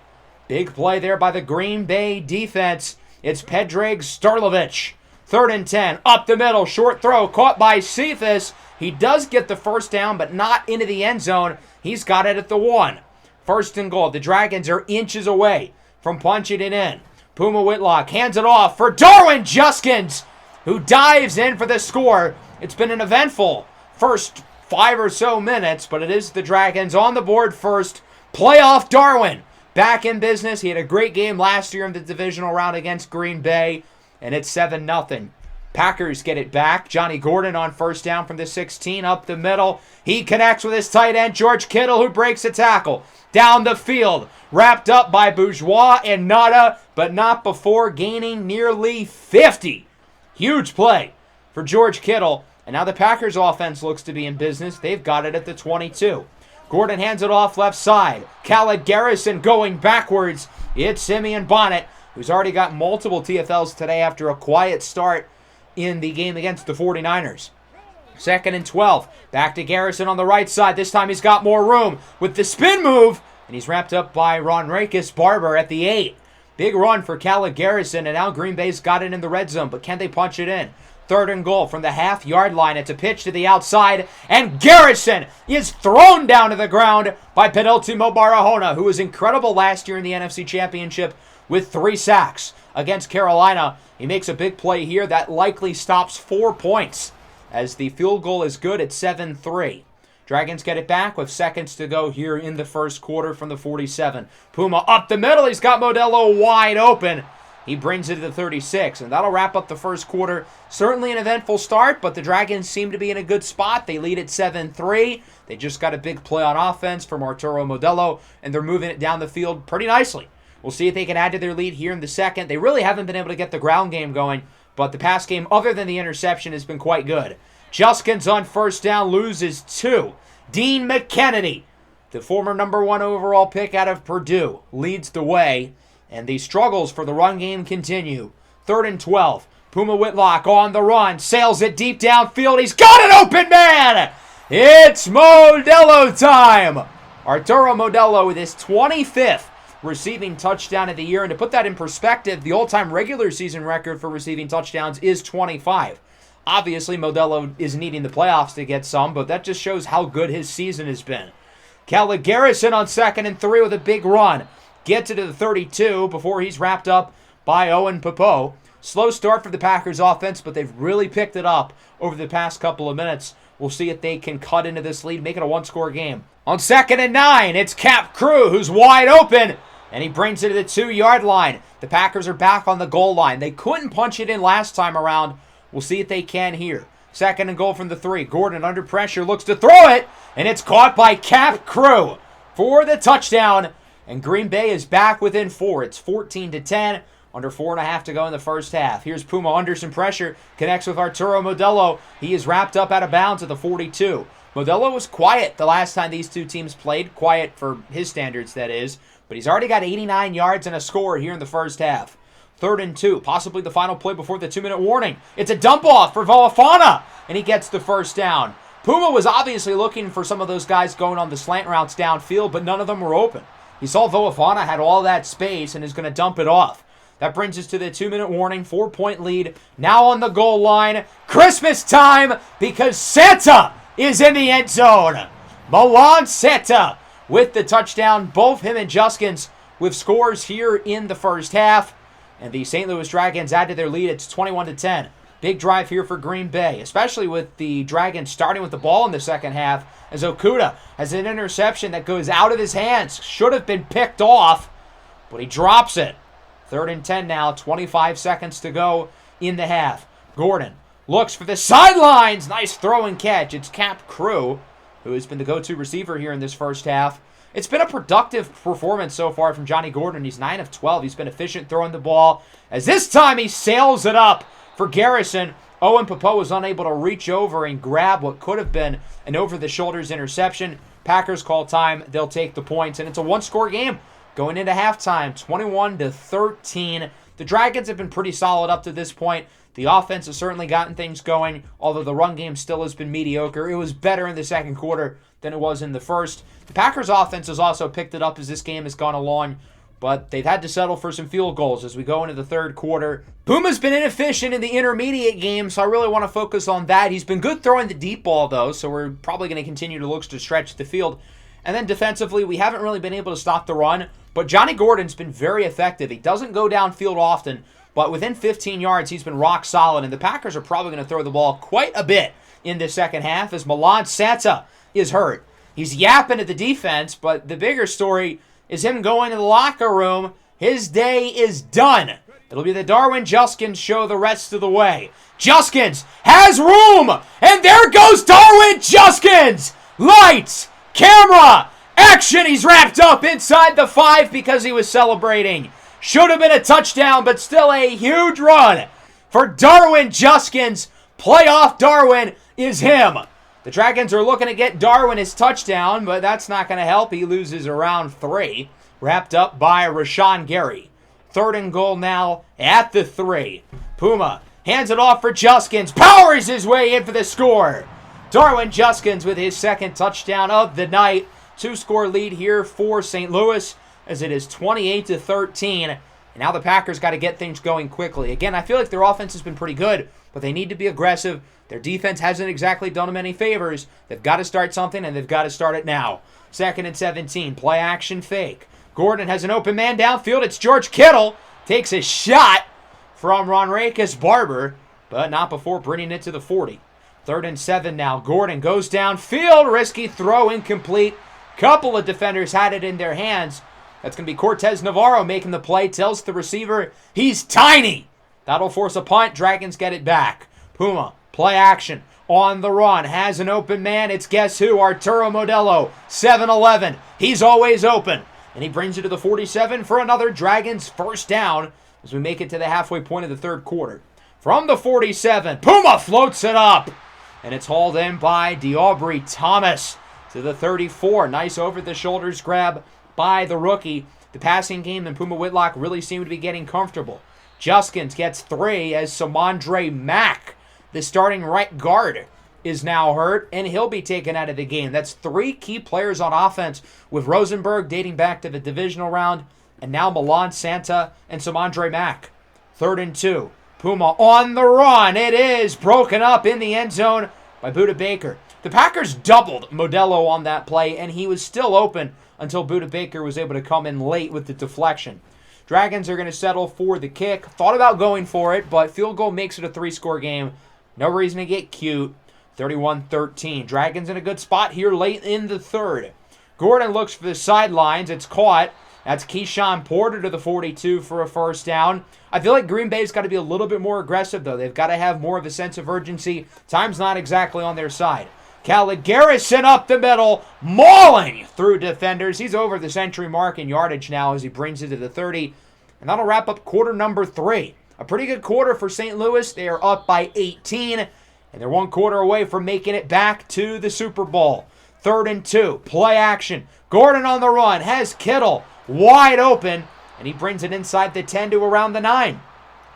Speaker 1: Big play there by the Green Bay defense. It's Predrag Starlovich. 3rd and 10. Up the middle. Short throw. Caught by Cephas. He does get the first down, but not into the end zone. He's got it at the 1. 1st and goal. The Dragons are inches away from punching it in. Puma Whitlock hands it off for Darwin Juskins, who dives in for the score. It's been an eventful first 5 or so minutes, but it is the Dragons on the board first. Playoff Darwin back in business. He had a great game last year in the divisional round against Green Bay, and it's 7-0. Packers get it back. Johnny Gordon on 1st down from the 16 up the middle. He connects with his tight end, George Kittle, who breaks a tackle. Down the field, wrapped up by Bourgeois and Nada, but not before gaining nearly 50. Huge play for George Kittle, and now the Packers offense looks to be in business. They've got it at the 22. Gordon hands it off left side. Khaled Garrison going backwards. It's Simeon Bonnet, who's already got multiple TFLs today after a quiet start in the game against the 49ers. 2nd and 12. Back to Garrison on the right side. This time he's got more room with the spin move, and he's wrapped up by Ronrakis Barber at the 8. Big run for Khaled Garrison, and now Green Bay's got it in the red zone, but can they punch it in? 3rd and goal from the half-yard line. It's a pitch to the outside, and Garrison is thrown down to the ground by Penultimo Barahona, who was incredible last year in the NFC Championship with 3 sacks against Carolina. He makes a big play here that likely stops 4 points, as the field goal is good at 7-3. Dragons get it back with seconds to go here in the first quarter from the 47. Puma up the middle. He's got Modelo wide open. He brings it to the 36, and that'll wrap up the first quarter. Certainly an eventful start, but the Dragons seem to be in a good spot. They lead at 7-3. They just got a big play on offense from Arturo Modelo, and they're moving it down the field pretty nicely. We'll see if they can add to their lead here in the second. They really haven't been able to get the ground game going, but the pass game, other than the interception, has been quite good. Juskins on 1st down loses 2. Dean McKennedy, the former number 1 overall pick out of Purdue, leads the way, and the struggles for the run game continue. 3rd and 12. Puma Whitlock on the run, sails it deep downfield. He's got an open man! It's Modelo time! Arturo Modelo with his 25th receiving touchdown of the year, and to put that in perspective, the all-time regular season record for receiving touchdowns is 25. Obviously, Modelo is needing the playoffs to get some, but that just shows how good his season has been. Khaled Garrison on 2nd and 3 with a big run. gets it to the 32 before he's wrapped up by Owen Popo. Slow start for the Packers offense, but they've really picked it up over the past couple of minutes. We'll see if they can cut into this lead, make it a one-score game. On 2nd and 9, it's Cap Crew who's wide open, and he brings it to the 2-yard line. The Packers are back on the goal line. They couldn't punch it in last time around. We'll see if they can here. 2nd and goal from the 3. Gordon under pressure, looks to throw it, and it's caught by Cap Crew for the touchdown. And Green Bay is back within 4. It's 14-10. Under 4.5 to go in the first half. Here's Puma under some pressure. Connects with Arturo Modelo. He is wrapped up out of bounds at the 42. Modelo was quiet the last time these two teams played. Quiet for his standards, that is. But he's already got 89 yards and a score here in the first half. 3rd and 2. Possibly the final play before the 2-minute warning. It's a dump off for Voafana. And he gets the first down. Puma was obviously looking for some of those guys going on the slant routes downfield, but none of them were open. He saw Voafana had all that space and is going to dump it off. That brings us to the 2-minute warning, 4-point lead. Now on the goal line, Christmas time because Santa is in the end zone. Milan Santa with the touchdown. Both him and Juskins with scores here in the first half. And the St. Louis Dragons add to their lead. It's 21-10. Big drive here for Green Bay, especially with the Dragons starting with the ball in the second half, as Okudah has an interception that goes out of his hands. Should have been picked off, but he drops it. 3rd and 10 now, 25 seconds to go in the half. Gordon looks for the sidelines. Nice throw and catch. It's Cap Crew, who has been the go-to receiver here in this first half. It's been a productive performance so far from Johnny Gordon. He's 9 of 12. He's been efficient throwing the ball, as this time he sails it up for Garrison. Owen Popo was unable to reach over and grab what could have been an over-the-shoulders interception. Packers call time. They'll take the points, and it's a one-score game. Going into halftime, 21-13. The Dragons have been pretty solid up to this point. The offense has certainly gotten things going, although the run game still has been mediocre. It was better in the second quarter than it was in the first. The Packers' offense has also picked it up as this game has gone along, but they've had to settle for some field goals as we go into the third quarter. Puma's been inefficient in the intermediate game, so I really want to focus on that. He's been good throwing the deep ball, though, so we're probably going to continue to look to stretch the field. And then defensively, we haven't really been able to stop the run, but Johnny Gordon's been very effective. He doesn't go downfield often, but within 15 yards, he's been rock solid, and the Packers are probably going to throw the ball quite a bit in the second half as Milan Santa is hurt. He's yapping at the defense, but the bigger story is him going to the locker room. His day is done. It'll be the Darwin Juskins show the rest of the way. Juskins has room, and there goes Darwin Juskins! Lights! Camera! Action! He's wrapped up inside the 5 because he was celebrating. Should have been a touchdown, but still a huge run for Darwin Juskins. Playoff Darwin is him. The Dragons are looking to get Darwin his touchdown, but that's not going to help. He loses around 3. Wrapped up by Rashawn Gary. 3rd and goal now at the 3. Puma hands it off for Juskins. Powers his way in for the score. Darwin Juskins with his second touchdown of the night. 2-score lead here for St. Louis as it is 28-13. And now the Packers got to get things going quickly. Again, I feel like their offense has been pretty good, but they need to be aggressive. Their defense hasn't exactly done them any favors. They've got to start something, and they've got to start it now. 2nd and 17. Play action fake. Gordon has an open man downfield. It's George Kittle. Takes a shot from Ronrakis Barber, but not before bringing it to the 40. 3rd and 7 now. Gordon goes downfield. Risky throw, incomplete. Couple of defenders had it in their hands. That's going to be Cortez Navarro making the play. Tells the receiver he's tiny. That'll force a punt. Dragons get it back. Puma, play action. On the run. Has an open man. It's guess who? Arturo Modelo. 7-11. He's always open. And he brings it to the 47 for another Dragons first down as we make it to the halfway point of the third quarter. From the 47, Puma floats it up. And it's hauled in by DeAubrey Thomas to the 34. Nice over-the-shoulders grab by the rookie. The passing game and Puma Whitlock really seem to be getting comfortable. Juskins gets 3 as Samondre Mack, the starting right guard, is now hurt, and he'll be taken out of the game. That's 3 key players on offense, with Rosenberg dating back to the divisional round, and now Milan Santa and Samondre Mack. 3rd and 2. Puma on the run. It is broken up in the end zone by Budda Baker. The Packers doubled Modelo on that play, and he was still open until Buda Baker was able to come in late with the deflection. Dragons are going to settle for the kick. Thought about going for it, but field goal makes it a 3-score game. No reason to get cute. 31-13. Dragons in a good spot here late in the third. Gordon looks for the sidelines. It's caught. That's Keyshawn Porter to the 42 for a first down. I feel like Green Bay's got to be a little bit more aggressive, though. They've got to have more of a sense of urgency. Time's not exactly on their side. Khaled Garrison up the middle, mauling through defenders. He's over the century mark in yardage now as he brings it to the 30. And that'll wrap up quarter number 3. A pretty good quarter for St. Louis. They are up by 18, and they're 1 quarter away from making it back to the Super Bowl. 3rd and 2, play action. Gordon on the run, has Kittle wide open, and he brings it inside the 10 to around the 9.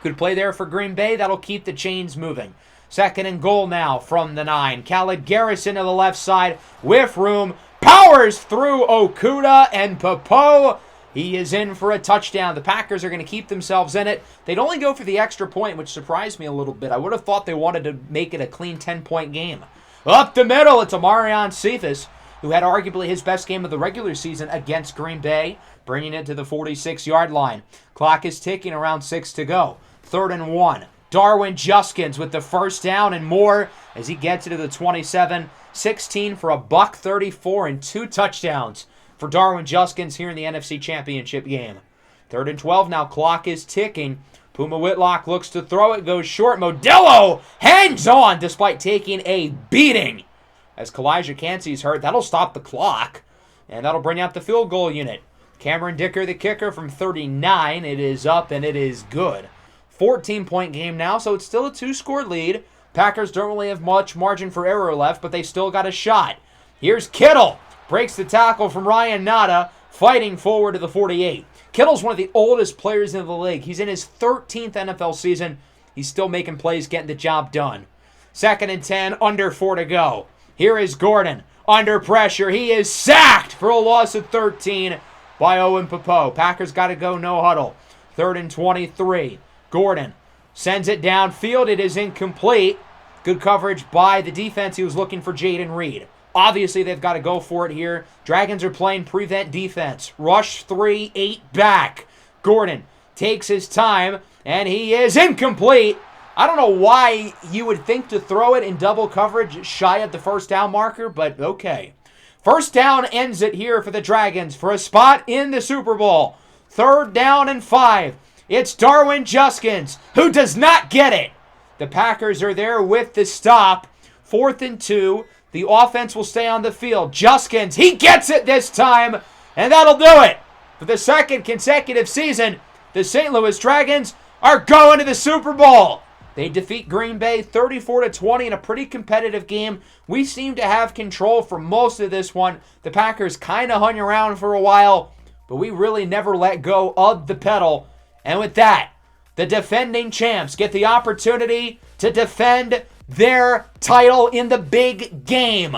Speaker 1: Good play there for Green Bay. That'll keep the chains moving. 2nd and goal now from the 9. Khaled Garrison to the left side with room. Powers through Okudah and Popo. He is in for a touchdown. The Packers are going to keep themselves in it. They'd only go for the extra point, which surprised me a little bit. I would have thought they wanted to make it a clean 10-point game. Up the middle, it's Amarion Cephas, who had arguably his best game of the regular season against Green Bay, bringing it to the 46-yard line. Clock is ticking, around 6 to go. 3rd and 1. Darwin Juskins with the first down and more as he gets it to the 27. 16 for a $134 and 2 touchdowns for Darwin Juskins here in the NFC Championship game. 3rd and 12 now, clock is ticking. Puma Whitlock looks to throw it, goes short. Modelo hangs on despite taking a beating. As Kalijah Cansey's hurt, that'll stop the clock, and that'll bring out the field goal unit. Cameron Dicker, the kicker, from 39. It is up, and it is good. 14-point game now, so it's still a 2-score lead. Packers don't really have much margin for error left, but they still got a shot. Here's Kittle. Breaks the tackle from Ryan Nada, fighting forward to the 48. Kittle's one of the oldest players in the league. He's in his 13th NFL season. He's still making plays, getting the job done. 2nd and 10, under 4 to go. Here is Gordon, under pressure. He is sacked for a loss of 13 by Owen Popo. Packers got to go no huddle. 3rd and 23. Gordon sends it downfield. It is incomplete. Good coverage by the defense. He was looking for Jaden Reed. Obviously, they've got to go for it here. Dragons are playing prevent defense. Rush 3, 8 back. Gordon takes his time, and he is incomplete. I don't know why you would think to throw it in double coverage shy of the first down marker, but okay. First down ends it here for the Dragons for a spot in the Super Bowl. 3rd down and 5. It's Darwin Juskins, who does not get it. The Packers are there with the stop. 4th and 2. The offense will stay on the field. Juskins, he gets it this time, and that'll do it. For the 2nd consecutive season, the St. Louis Dragons are going to the Super Bowl. They defeat Green Bay 34-20 in a pretty competitive game. We seem to have control for most of this one. The Packers kind of hung around for a while, but we really never let go of the pedal. And with that, the defending champs get the opportunity to defend their title in the big game.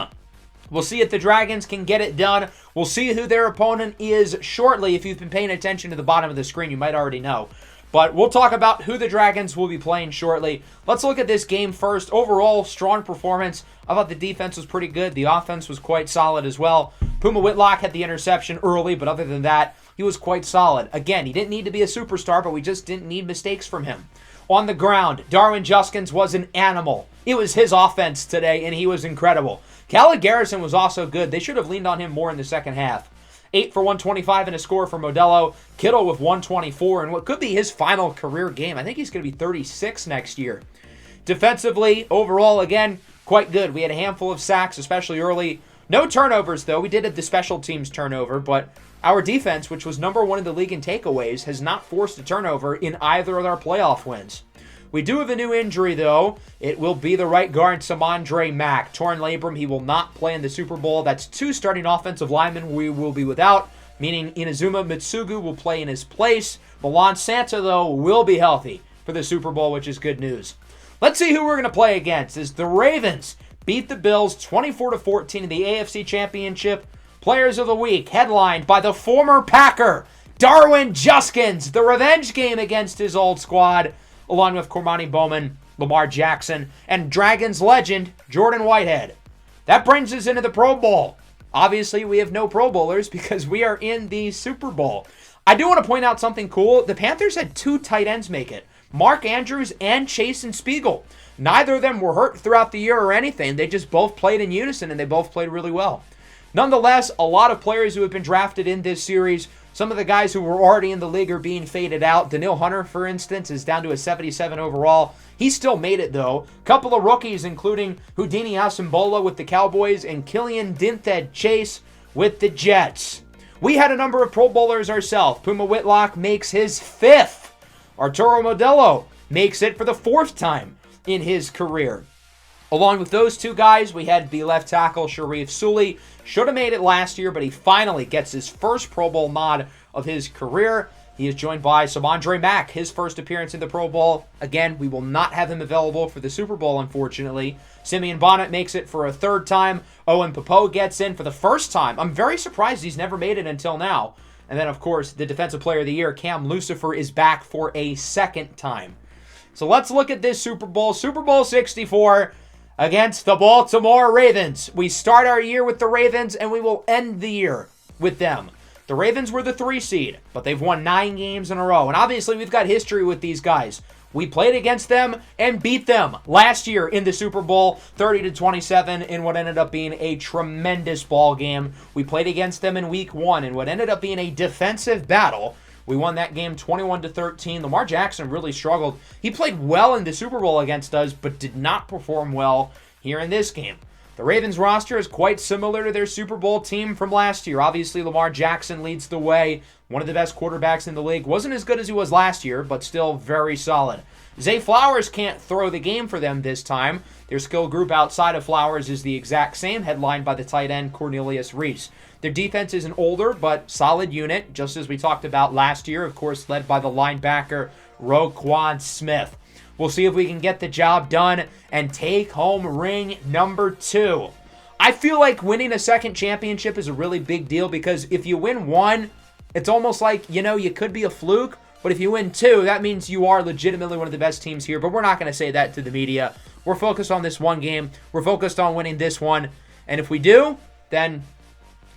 Speaker 1: We'll see if the Dragons can get it done. We'll see who their opponent is shortly. If you've been paying attention to the bottom of the screen, you might already know. But we'll talk about who the Dragons will be playing shortly. Let's look at this game first. Overall, strong performance. I thought the defense was pretty good. The offense was quite solid as well. Puma Whitlock had the interception early, but other than that, he was quite solid. Again, he didn't need to be a superstar, but we just didn't need mistakes from him. On the ground, Darwin Juskins was an animal. It was his offense today, and he was incredible. Khaled Garrison was also good. They should have leaned on him more in the second half. 8 for 125 and a score for Modelo. Kittle with 124 and what could be his final career game. I think he's going to be 36 next year. Defensively, overall, again, quite good. We had a handful of sacks, especially early. No turnovers, though. We did have the special teams turnover, but our defense, which was number 1 in the league in takeaways, has not forced a turnover in either of our playoff wins. We do have a new injury, though. It will be the right guard, Samandre Mack. Torn labrum. He will not play in the Super Bowl. That's 2 starting offensive linemen we will be without, meaning Inazuma Mitsugu will play in his place. Milan Santa, though, will be healthy for the Super Bowl, which is good news. Let's see who we're going to play against. As the Ravens beat the Bills 24-14 in the AFC Championship. Players of the Week, headlined by the former Packer, Darwin Juskins. The revenge game against his old squad, along with Cormani Bowman, Lamar Jackson, and Dragons legend, Jordan Whitehead. That brings us into the Pro Bowl. Obviously, we have no Pro Bowlers because we are in the Super Bowl. I do want to point out something cool. The Panthers had 2 tight ends make it. Mark Andrews and Chasen Spiegel. Neither of them were hurt throughout the year or anything. They just both played in unison, and they both played really well. Nonetheless, a lot of players who have been drafted in this series, some of the guys who were already in the league are being faded out. Daniil Hunter, for instance, is down to a 77 overall. He still made it, though. A couple of rookies, including Houdini Asimbola with the Cowboys and Killian Dinthed Chase with the Jets. We had a number of Pro Bowlers ourselves. Puma Whitlock makes his 5th. Arturo Modelo makes it for the 4th time in his career. Along with those 2 guys, we had the left tackle, Sharif Sully. Should have made it last year, but he finally gets his first Pro Bowl nod of his career. He is joined by Samandre Mack, his first appearance in the Pro Bowl. Again, we will not have him available for the Super Bowl, unfortunately. Simeon Bonnet makes it for a 3rd time. Owen Popo gets in for the 1st time. I'm very surprised he's never made it until now. And then, of course, the Defensive Player of the Year, Cam Lucifer, is back for a 2nd time. So let's look at this Super Bowl. Super Bowl 64 against the Baltimore Ravens. We start our year with the Ravens, and we will end the year with them. The Ravens were the 3 seed, but they've won 9 games in a row. And obviously, we've got history with these guys. We played against them and beat them last year in the Super Bowl, 30-27, in what ended up being a tremendous ball game. We played against them in Week 1 in what ended up being a defensive battle. We won that game 21-13. Lamar Jackson really struggled. He played well in the Super Bowl against us, but did not perform well here in this game. The Ravens roster is quite similar to their Super Bowl team from last year. Obviously, Lamar Jackson leads the way. One of the best quarterbacks in the league. Wasn't as good as he was last year, but still very solid. Zay Flowers can't throw the game for them this time. Their skill group outside of Flowers is the exact same, headlined by the tight end Cornelius Reese. Their defense is an older but solid unit, just as we talked about last year, of course, led by the linebacker Roquan Smith. We'll see if we can get the job done and take home ring number 2. I feel like winning a 2nd championship is a really big deal because if you win 1, it's almost like, you could be a fluke. But if you win 2, that means you are legitimately one of the best teams here. But we're not going to say that to the media. We're focused on this one game. We're focused on winning this one. And if we do, then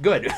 Speaker 1: good.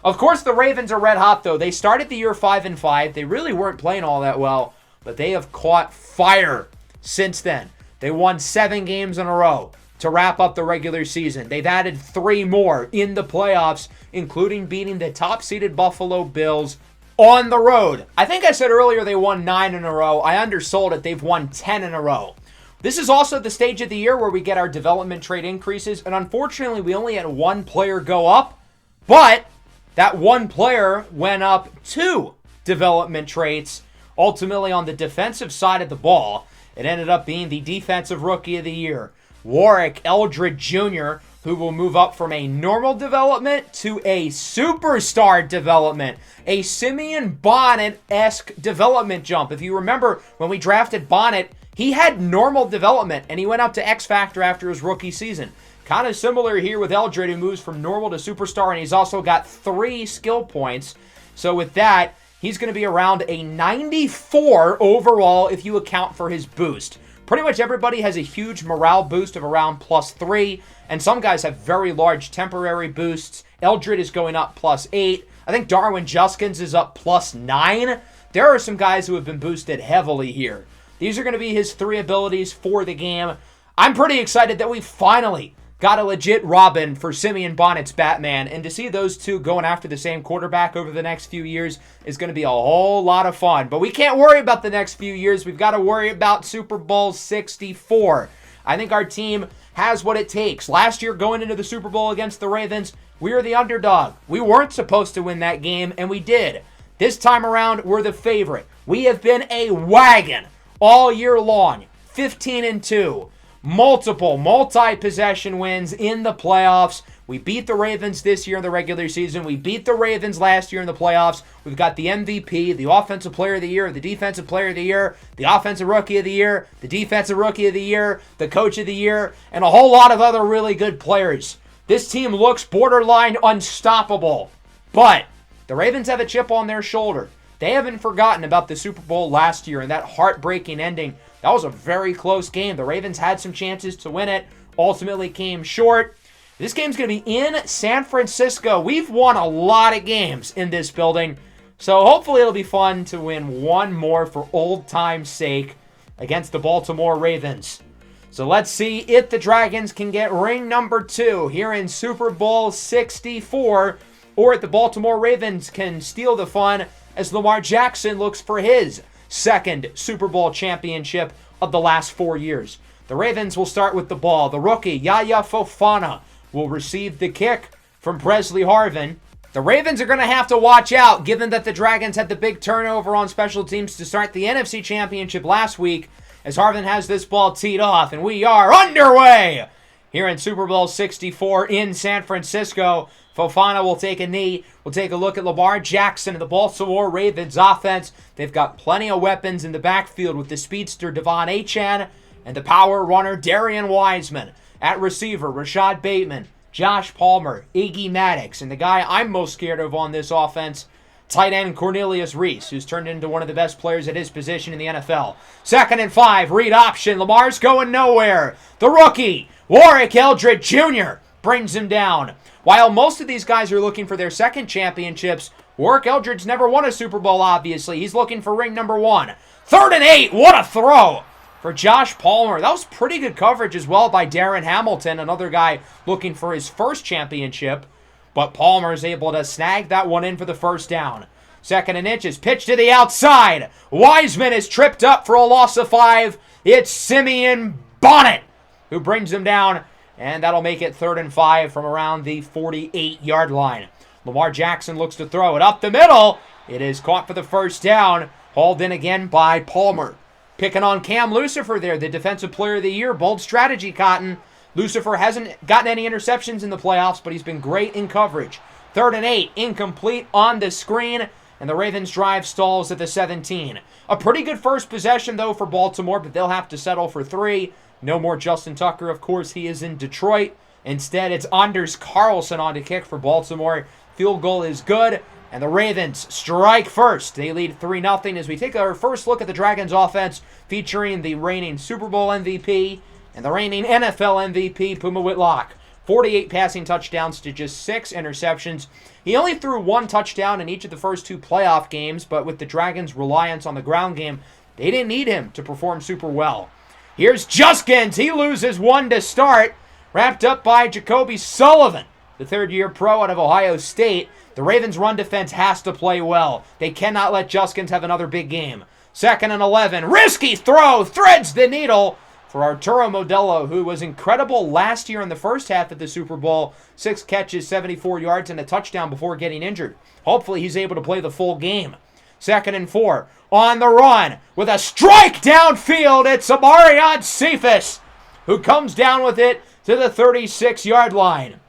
Speaker 1: Of course, the Ravens are red hot, though. They started the year 5-5. They really weren't playing all that well. But they have caught fire since then. They won 7 games in a row to wrap up the regular season. They've added 3 more in the playoffs, including beating the top-seeded Buffalo Bills on the road. I think I said earlier they won 9 in a row. I undersold it. They've won 10 in a row. This is also the stage of the year where we get our development trade increases, and unfortunately, we only had 1 player go up, but that 1 player went up 2 development traits. Ultimately, on the defensive side of the ball, it ended up being the Defensive Rookie of the Year, Warwick Eldridge Jr., who will move up from a normal development to a superstar development, a Simeon Bonnet-esque development jump. If you remember, when we drafted Bonnet, he had normal development, and he went up to X Factor after his rookie season. Kind of similar here with Eldridge, who moves from normal to superstar, and he's also got 3 skill points. So with that, he's going to be around a 94 overall if you account for his boost. Pretty much everybody has a huge morale boost of around +3, and some guys have very large temporary boosts. Eldred is going up +8. I think Darwin Juskins is up +9. There are some guys who have been boosted heavily here. These are going to be his 3 abilities for the game. I'm pretty excited that we finally got a legit Robin for Simeon Bonnet's Batman, and to see those 2 going after the same quarterback over the next few years is going to be a whole lot of fun. But we can't worry about the next few years. We've got to worry about Super Bowl 64. I think our team has what it takes. Last year, going into the Super Bowl against the Ravens, we were the underdog. We weren't supposed to win that game, and we did. This time around, we're the favorite. We have been a wagon all year long, 15-2. Multiple multi-possession wins in the playoffs. We beat the Ravens this year in the regular season. We beat the Ravens last year in the playoffs. We've got the MVP, the Offensive Player of the Year, the Defensive Player of the Year, the Offensive Rookie of the Year, the Defensive Rookie of the Year, the Coach of the Year, and a whole lot of other really good players. This team looks borderline unstoppable. But the Ravens have a chip on their shoulder. They haven't forgotten about the Super Bowl last year and that heartbreaking ending. That was a very close game. The Ravens had some chances to win it, ultimately came short. This game's going to be in San Francisco. We've won a lot of games in this building, so hopefully it'll be fun to win one more for old time's sake against the Baltimore Ravens. So let's see if the Dragons can get ring number 2 here in Super Bowl 64, or if the Baltimore Ravens can steal the fun as Lamar Jackson looks for his second Super Bowl championship of the last 4 years. The Ravens will start with the ball. The rookie, Yaya Fofana, will receive the kick from Presley Harvin. The Ravens are going to have to watch out, given that the Dragons had the big turnover on special teams to start the NFC Championship last week, as Harvin has this ball teed off, and we are underway here in Super Bowl 64 in San Francisco. Fofana will take a knee. We'll take a look at Lamar Jackson and the Baltimore Ravens offense. They've got plenty of weapons in the backfield with the speedster Devon Achane and the power runner Darian Wiseman. At receiver, Rashad Bateman, Josh Palmer, Iggy Maddox, and the guy I'm most scared of on this offense, tight end Cornelius Reese, who's turned into one of the best players at his position in the NFL. 2nd and 5, read option. Lamar's going nowhere. The rookie, Warwick Eldridge Jr., brings him down. While most of these guys are looking for their second championships, Warwick Eldridge never won a Super Bowl, obviously. He's looking for ring number 1. 3rd and 8, what a throw for Josh Palmer. That was pretty good coverage as well by Darren Hamilton, another guy looking for his first championship. But Palmer is able to snag that one in for the first down. 2nd and inches, pitch to the outside. Wiseman is tripped up for a loss of 5. It's Simeon Bonnet who brings him down, and that'll make it 3rd and 5 from around the 48-yard line. Lamar Jackson looks to throw it up the middle. It is caught for the first down, hauled in again by Palmer. Picking on Cam Lucifer there, the Defensive Player of the Year. Bold strategy, Cotton. Lucifer hasn't gotten any interceptions in the playoffs, but he's been great in coverage. 3rd and 8, incomplete on the screen, and the Ravens drive stalls at the 17. A pretty good first possession, though, for Baltimore, but they'll have to settle for 3. No more Justin Tucker, of course, he is in Detroit. Instead, it's Anders Carlson on to kick for Baltimore. Field goal is good, and the Ravens strike first. They lead 3-0 as we take our first look at the Dragons offense, featuring the reigning Super Bowl MVP and the reigning NFL MVP, Puma Whitlock. 48 passing touchdowns to just 6 interceptions. He only threw 1 touchdown in each of the first 2 playoff games, but with the Dragons' reliance on the ground game, they didn't need him to perform super well. Here's Juskins. He loses 1 to start, wrapped up by Jacoby Sullivan, the third-year pro out of Ohio State. The Ravens' run defense has to play well. They cannot let Juskins have another big game. 2nd and 11. Risky throw. Threads the needle for Arturo Modelo, who was incredible last year in the first half of the Super Bowl. 6 catches, 74 yards, and a touchdown before getting injured. Hopefully he's able to play the full game. 2nd and 4. On the run with a strike downfield. It's Amarion Cephas who comes down with it to the 36-yard line.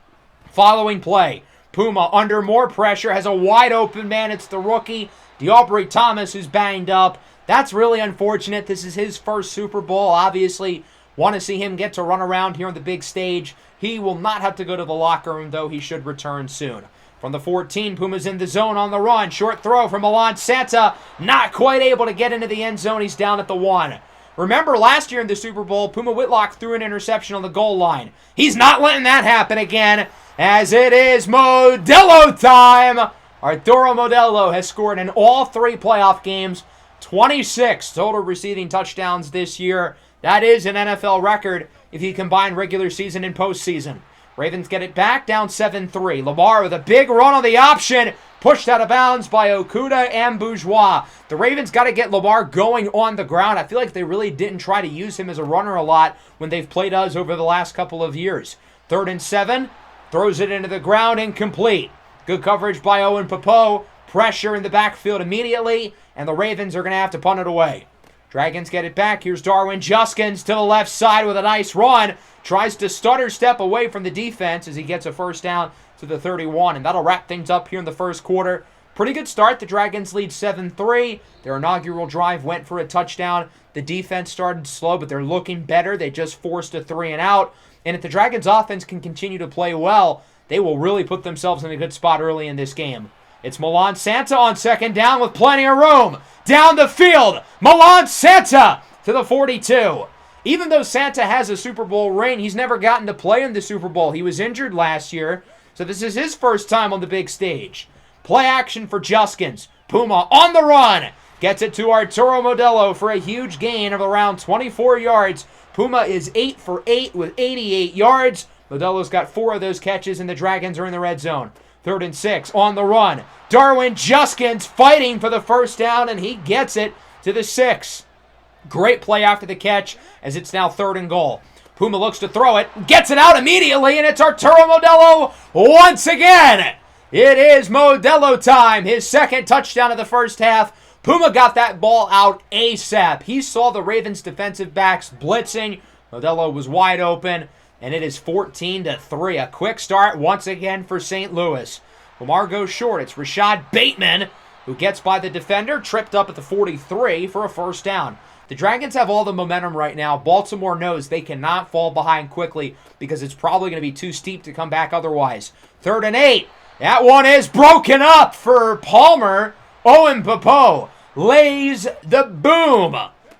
Speaker 1: Following play, Puma under more pressure, has a wide open man. It's the rookie, DeAubrey Thomas, who's banged up. That's really unfortunate. This is his first Super Bowl. Obviously, want to see him get to run around here on the big stage. He will not have to go to the locker room, though. He should return soon. From the 14, Puma's in the zone on the run. Short throw from Milan Santa. Not quite able to get into the end zone. He's down at the 1. Remember last year in the Super Bowl, Puma Whitlock threw an interception on the goal line. He's not letting that happen again, as it is Modelo time. Arturo Modelo has scored in all 3 playoff games. 26 total receiving touchdowns this year. That is an NFL record if you combine regular season and postseason. Ravens get it back, down 7-3. Lamar with a big run on the option. Pushed out of bounds by Okudah and Bourgeois. The Ravens got to get Lamar going on the ground. I feel like they really didn't try to use him as a runner a lot when they've played us over the last couple of years. 3rd and 7. Throws it into the ground, incomplete. Good coverage by Owen Popo. Pressure in the backfield immediately, and the Ravens are going to have to punt it away. Dragons get it back. Here's Darwin Juskins to the left side with a nice run. Tries to stutter step away from the defense as he gets a first down to the 31, and that'll wrap things up here in the first quarter. Pretty good start. The Dragons lead 7-3. Their inaugural drive went for a touchdown. The defense started slow, but they're looking better. They just forced a 3-and-out. And if the Dragons offense can continue to play well, they will really put themselves in a good spot early in this game. It's Milan Santa on 2nd down with plenty of room. Down the field, Milan Santa to the 42. Even though Santa has a Super Bowl ring, he's never gotten to play in the Super Bowl. He was injured last year, so this is his first time on the big stage. Play action for Juskins. Puma on the run. Gets it to Arturo Modelo for a huge gain of around 24 yards. Puma is 8 for 8 with 88 yards. Modelo's got 4 of those catches, and the Dragons are in the red zone. 3rd and 6 on the run. Darwin Juskins fighting for the first down, and he gets it to the 6. Great play after the catch, as it's now 3rd and goal. Puma looks to throw it, gets it out immediately, and it's Arturo Modelo once again. It is Modelo time, his 2nd touchdown of the first half. Puma got that ball out ASAP. He saw the Ravens defensive backs blitzing. Modelo was wide open, and it is 14-3. A quick start once again for St. Louis. Lamar goes short. It's Rashad Bateman who gets by the defender, tripped up at the 43 for a first down. The Dragons have all the momentum right now. Baltimore knows they cannot fall behind quickly because it's probably going to be too steep to come back otherwise. 3rd and 8. That one is broken up for Palmer. Owen Popo lays the boom.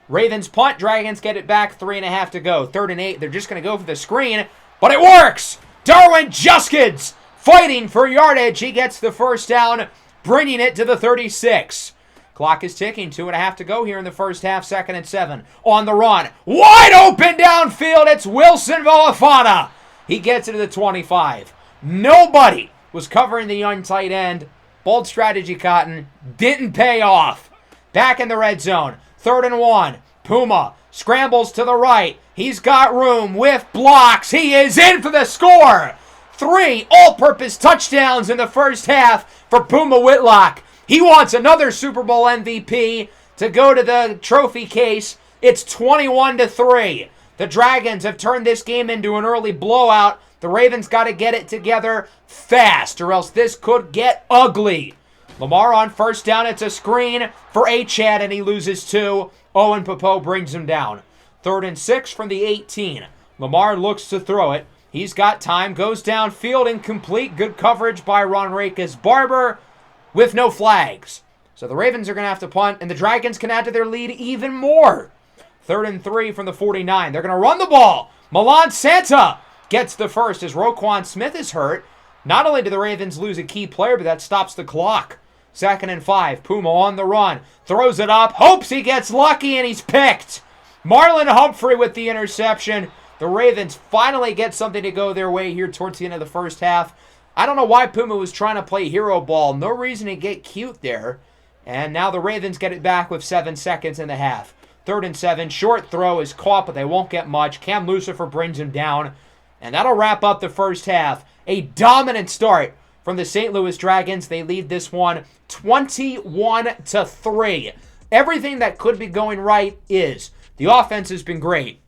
Speaker 1: Ravens punt. Dragons get it back. 3.5 to go. 3rd and 8. They're just going to go for the screen, but it works. Darwin Juskins fighting for yardage. He gets the first down, bringing it to the 36. Clock is ticking. 2.5 to go here in the first half. 2nd and 7. On the run. Wide open downfield. It's Wilson Villafana. He gets it to the 25. Nobody was covering the young tight end. Bold strategy, Cotton. Didn't pay off. Back in the red zone. 3rd and 1. Puma scrambles to the right. He's got room with blocks. He is in for the score. 3 all-purpose touchdowns in the first half for Puma Whitlock. He wants another Super Bowl MVP to go to the trophy case. It's 21-3. The Dragons have turned this game into an early blowout. The Ravens got to get it together fast, or else this could get ugly. Lamar on first down. It's a screen for Achad, and he loses 2. Owen Popo brings him down. 3rd and 6 from the 18. Lamar looks to throw it. He's got time. Goes downfield, incomplete. Good coverage by Ronrakis Barber with no flags. So the Ravens are going to have to punt, and the Dragons can add to their lead even more. 3rd and 3 from the 49. They're going to run the ball. Milan Santa gets the first as Roquan Smith is hurt. Not only do the Ravens lose a key player, but that stops the clock. 2nd and 5. Puma on the run. Throws it up. Hopes he gets lucky, and he's picked. Marlon Humphrey with the interception. The Ravens finally get something to go their way here towards the end of the first half. I don't know why Puma was trying to play hero ball. No reason to get cute there. And now the Ravens get it back with 7 seconds in the half. 3rd and 7. Short throw is caught, but they won't get much. Cam Lucifer brings him down. And that'll wrap up the first half. A dominant start from the St. Louis Dragons. They lead this one 21-3. Everything that could be going right is. The offense has been great.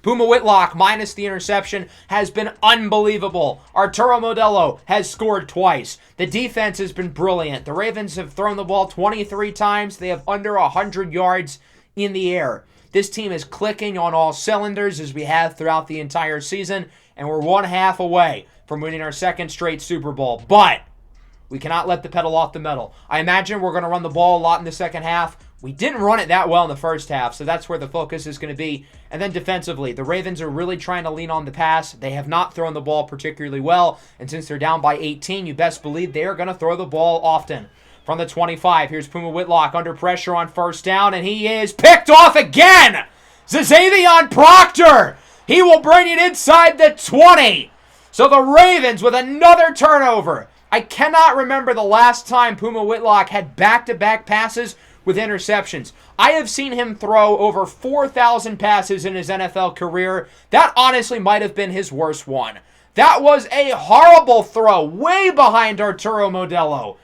Speaker 1: Puma Whitlock, minus the interception, has been unbelievable. Arturo Modelo has scored twice. The defense has been brilliant. The Ravens have thrown the ball 23 times. They have under 100 yards in the air. This team is clicking on all cylinders as we have throughout the entire season, and we're 1/2 away from winning our 2nd straight Super Bowl. But we cannot let the pedal off the metal. I imagine we're going to run the ball a lot in the second half. We didn't run it that well in the first half, so that's where the focus is going to be. And then defensively, the Ravens are really trying to lean on the pass. They have not thrown the ball particularly well, and since they're down by 18, you best believe they are going to throw the ball often. From the 25, here's Puma Whitlock under pressure on first down, and he is picked off again! Xavion Proctor! He will bring it inside the 20! So the Ravens with another turnover. I cannot remember the last time Puma Whitlock had back-to-back passes with interceptions. I have seen him throw over 4,000 passes in his NFL career. That honestly might have been his worst one. That was a horrible throw, way behind Arturo Modelo.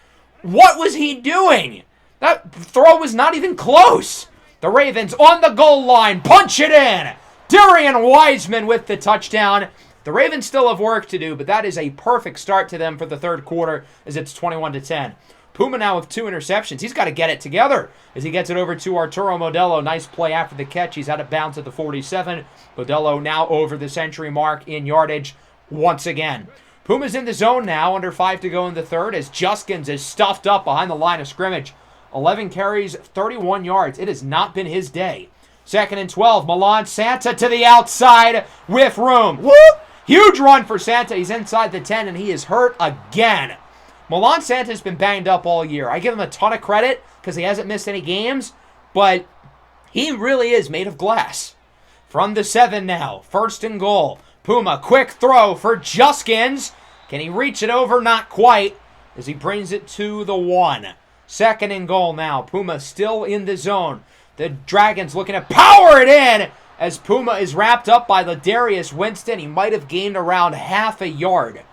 Speaker 1: What was he doing? That throw was not even close. The Ravens on the goal line, punch it in. Darian Wiseman with the touchdown. The Ravens still have work to do, but that is a perfect start to them for the third quarter as it's 21-10. Puma now with 2 interceptions. He's got to get it together as he gets it over to Arturo Modelo. Nice play after the catch. He's out of bounds at the 47. Modelo now over the century mark in yardage once again. Puma's in the zone now, under 5 to go in the third, as Juskins is stuffed up behind the line of scrimmage. 11 carries, 31 yards. It has not been his day. 2nd and 12. Milan Santa to the outside with room. Whoop! Huge run for Santa. He's inside the 10, and he is hurt again. Milan Santa's been banged up all year. I give him a ton of credit because he hasn't missed any games, but he really is made of glass. From the 7 now. 1st and goal. Puma, quick throw for Juskins. Can he reach it over? Not quite, as he brings it to the 1. 2nd and goal now. Puma still in the zone. The Dragons looking to power it in as Puma is wrapped up by Ladarius Winston. He might have gained around half a yard.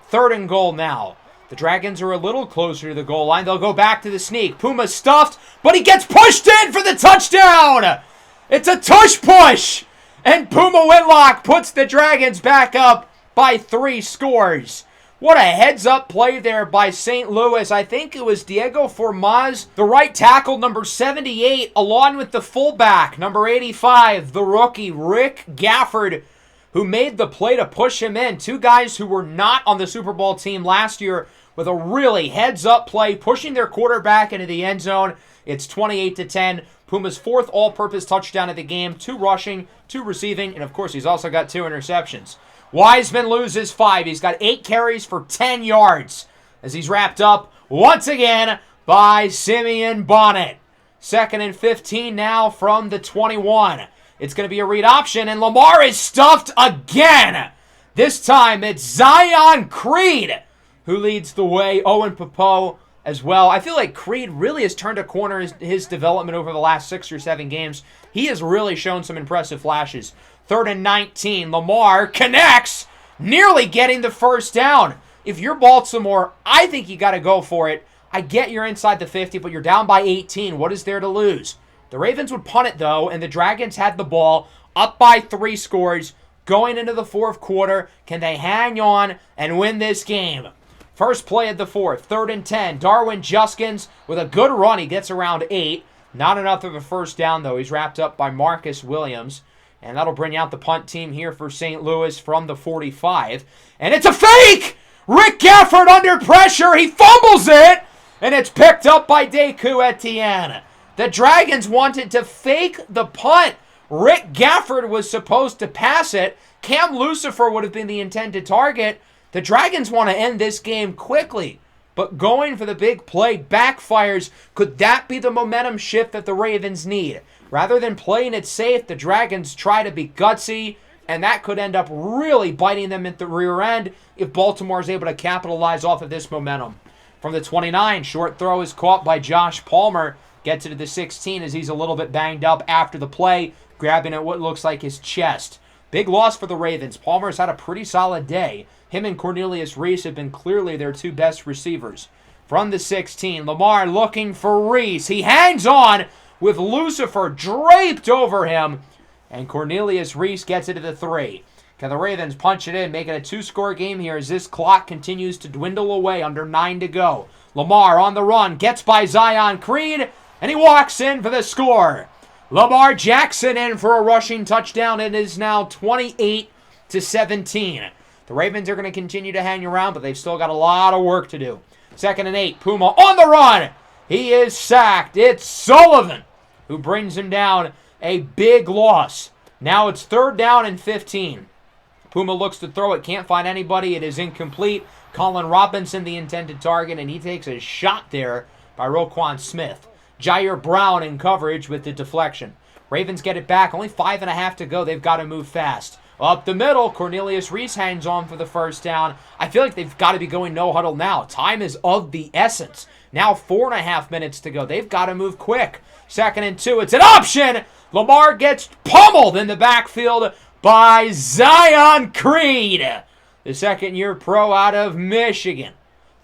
Speaker 1: 3rd and goal now. The Dragons are a little closer to the goal line. They'll go back to the sneak. Puma stuffed, but he gets pushed in for the touchdown. It's a tush push. And Puma Whitlock puts the Dragons back up by 3 scores. What a heads-up play there by St. Louis. I think it was Diego Formaz, the right tackle, number 78, along with the fullback, number 85, the rookie, Rick Gafford, who made the play to push him in. 2 guys who were not on the Super Bowl team last year with a really heads-up play, pushing their quarterback into the end zone. It's 28-10. Puma's 4th all-purpose touchdown of the game, 2 rushing, 2 receiving, and of course he's also got 2 interceptions. Wiseman loses 5. He's got 8 carries for 10 yards as he's wrapped up once again by Simeon Bonnet. 2nd and 15 now from the 21. It's going to be a read option, and Lamar is stuffed again. This time it's Zion Creed who leads the way. Owen Popo as well. I feel like Creed really has turned a corner in his development over the last 6 or 7 games. He has really shown some impressive flashes. 3rd and 19. Lamar connects, nearly getting the 1st down. If you're Baltimore, I think you got to go for it. I get you're inside the 50, but you're down by 18. What is there to lose? The Ravens would punt it, though, and the Dragons had the ball up by 3 scores going into the 4th quarter. Can they hang on and win this game? First play of the 4th, 3rd and 10. Darwin Juskins with a good run. He gets around 8. Not enough of a 1st down, though. He's wrapped up by Marcus Williams. And that'll bring out the punt team here for St. Louis from the 45. And it's a fake! Rick Gafford under pressure. He fumbles it. And it's picked up by Deku Etienne. The Dragons wanted to fake the punt. Rick Gafford was supposed to pass it. Cam Lucifer would have been the intended target. The Dragons want to end this game quickly. But going for the big play backfires. Could that be the momentum shift that the Ravens need? Rather than playing it safe, the Dragons try to be gutsy, and that could end up really biting them at the rear end if Baltimore is able to capitalize off of this momentum. From the 29, short throw is caught by Josh Palmer. Gets it to the 16 as he's a little bit banged up after the play, grabbing at what looks like his chest. Big loss for the Ravens. Palmer's had a pretty solid day. Him and Cornelius Reese have been clearly their 2 best receivers. From the 16, Lamar looking for Reese. He hangs on with Lucifer draped over him, and Cornelius Reese gets it to the 3. Can the Ravens punch it in, make it a 2-score game here as this clock continues to dwindle away, under 9 to go. Lamar on the run, gets by Zion Creed, and he walks in for the score. Lamar Jackson in for a rushing touchdown. It is now 28-17. The Ravens are going to continue to hang around, but they've still got a lot of work to do. 2nd and 8, Puma on the run. He is sacked. It's Sullivan who brings him down. A big loss. Now it's 3rd down and 15. Puma looks to throw it, can't find anybody. It is incomplete. Colin Robinson, the intended target, and he takes a shot there by Roquan Smith. Jair Brown in coverage with the deflection. Ravens get it back. Only 5.5 to go. They've got to move fast. Up the middle, Cornelius Reese hangs on for the 1st down. I feel like they've got to be going no huddle now. Time is of the essence. Now 4.5 minutes to go. They've got to move quick. 2nd and 2. It's an option. Lamar gets pummeled in the backfield by Zion Creed, the 2nd-year pro out of Michigan.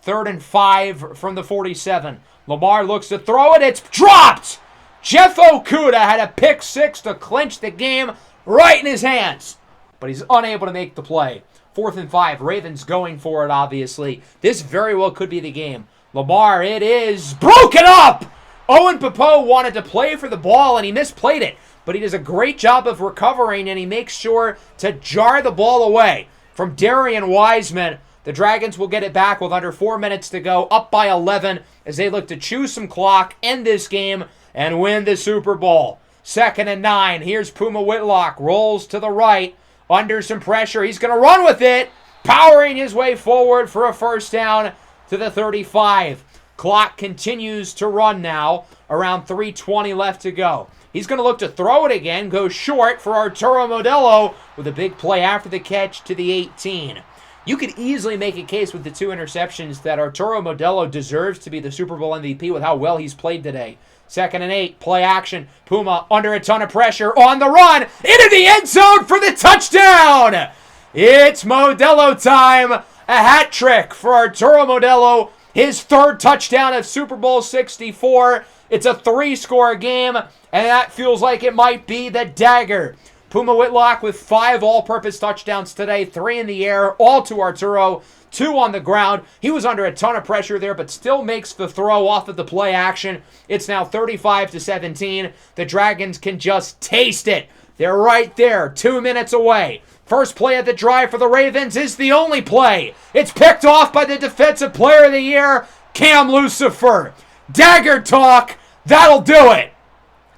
Speaker 1: 3rd and 5 from the 47. Lamar looks to throw it. It's dropped. Jeff Okuda had a pick 6 to clinch the game right in his hands, but he's unable to make the play. 4th and 5. Ravens going for it, obviously. This very well could be the game. Lamar, it is broken up. Owen Popo wanted to play for the ball, and he misplayed it. But he does a great job of recovering, and he makes sure to jar the ball away from Darian Wiseman. The Dragons will get it back with under 4 minutes to go, up by 11, as they look to chew some clock, end this game, and win the Super Bowl. 2nd and 9. Here's Puma Whitlock. Rolls to the right. Under some pressure. He's going to run with it. Powering his way forward for a first down to the 35. Clock continues to run now. Around 3:20 left to go. He's going to look to throw it again. Goes short for Arturo Modelo with a big play after the catch to the 18. You could easily make a case with the 2 interceptions that Arturo Modelo deserves to be the Super Bowl MVP with how well he's played today. 2nd and 8, play action. Puma under a ton of pressure on the run. Into the end zone for the touchdown. It's Modelo time. A hat trick for Arturo Modelo. His 3rd touchdown of Super Bowl 64. It's a 3-score game, and that feels like it might be the dagger. Puma Whitlock with 5 all-purpose touchdowns today, 3 in the air, all to Arturo, 2 on the ground. He was under a ton of pressure there, but still makes the throw off of the play action. It's now 35-17. The Dragons can just taste it. They're right there, 2 minutes away. First play of the drive for the Ravens is the only play. It's picked off by the Defensive Player of the Year, Cam Lucifer. Dagger talk, that'll do it.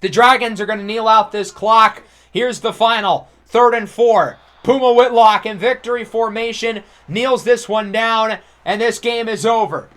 Speaker 1: The Dragons are going to kneel out this clock. Here's the final, 3rd and 4. Puma Whitlock in victory formation kneels this one down, and this game is over.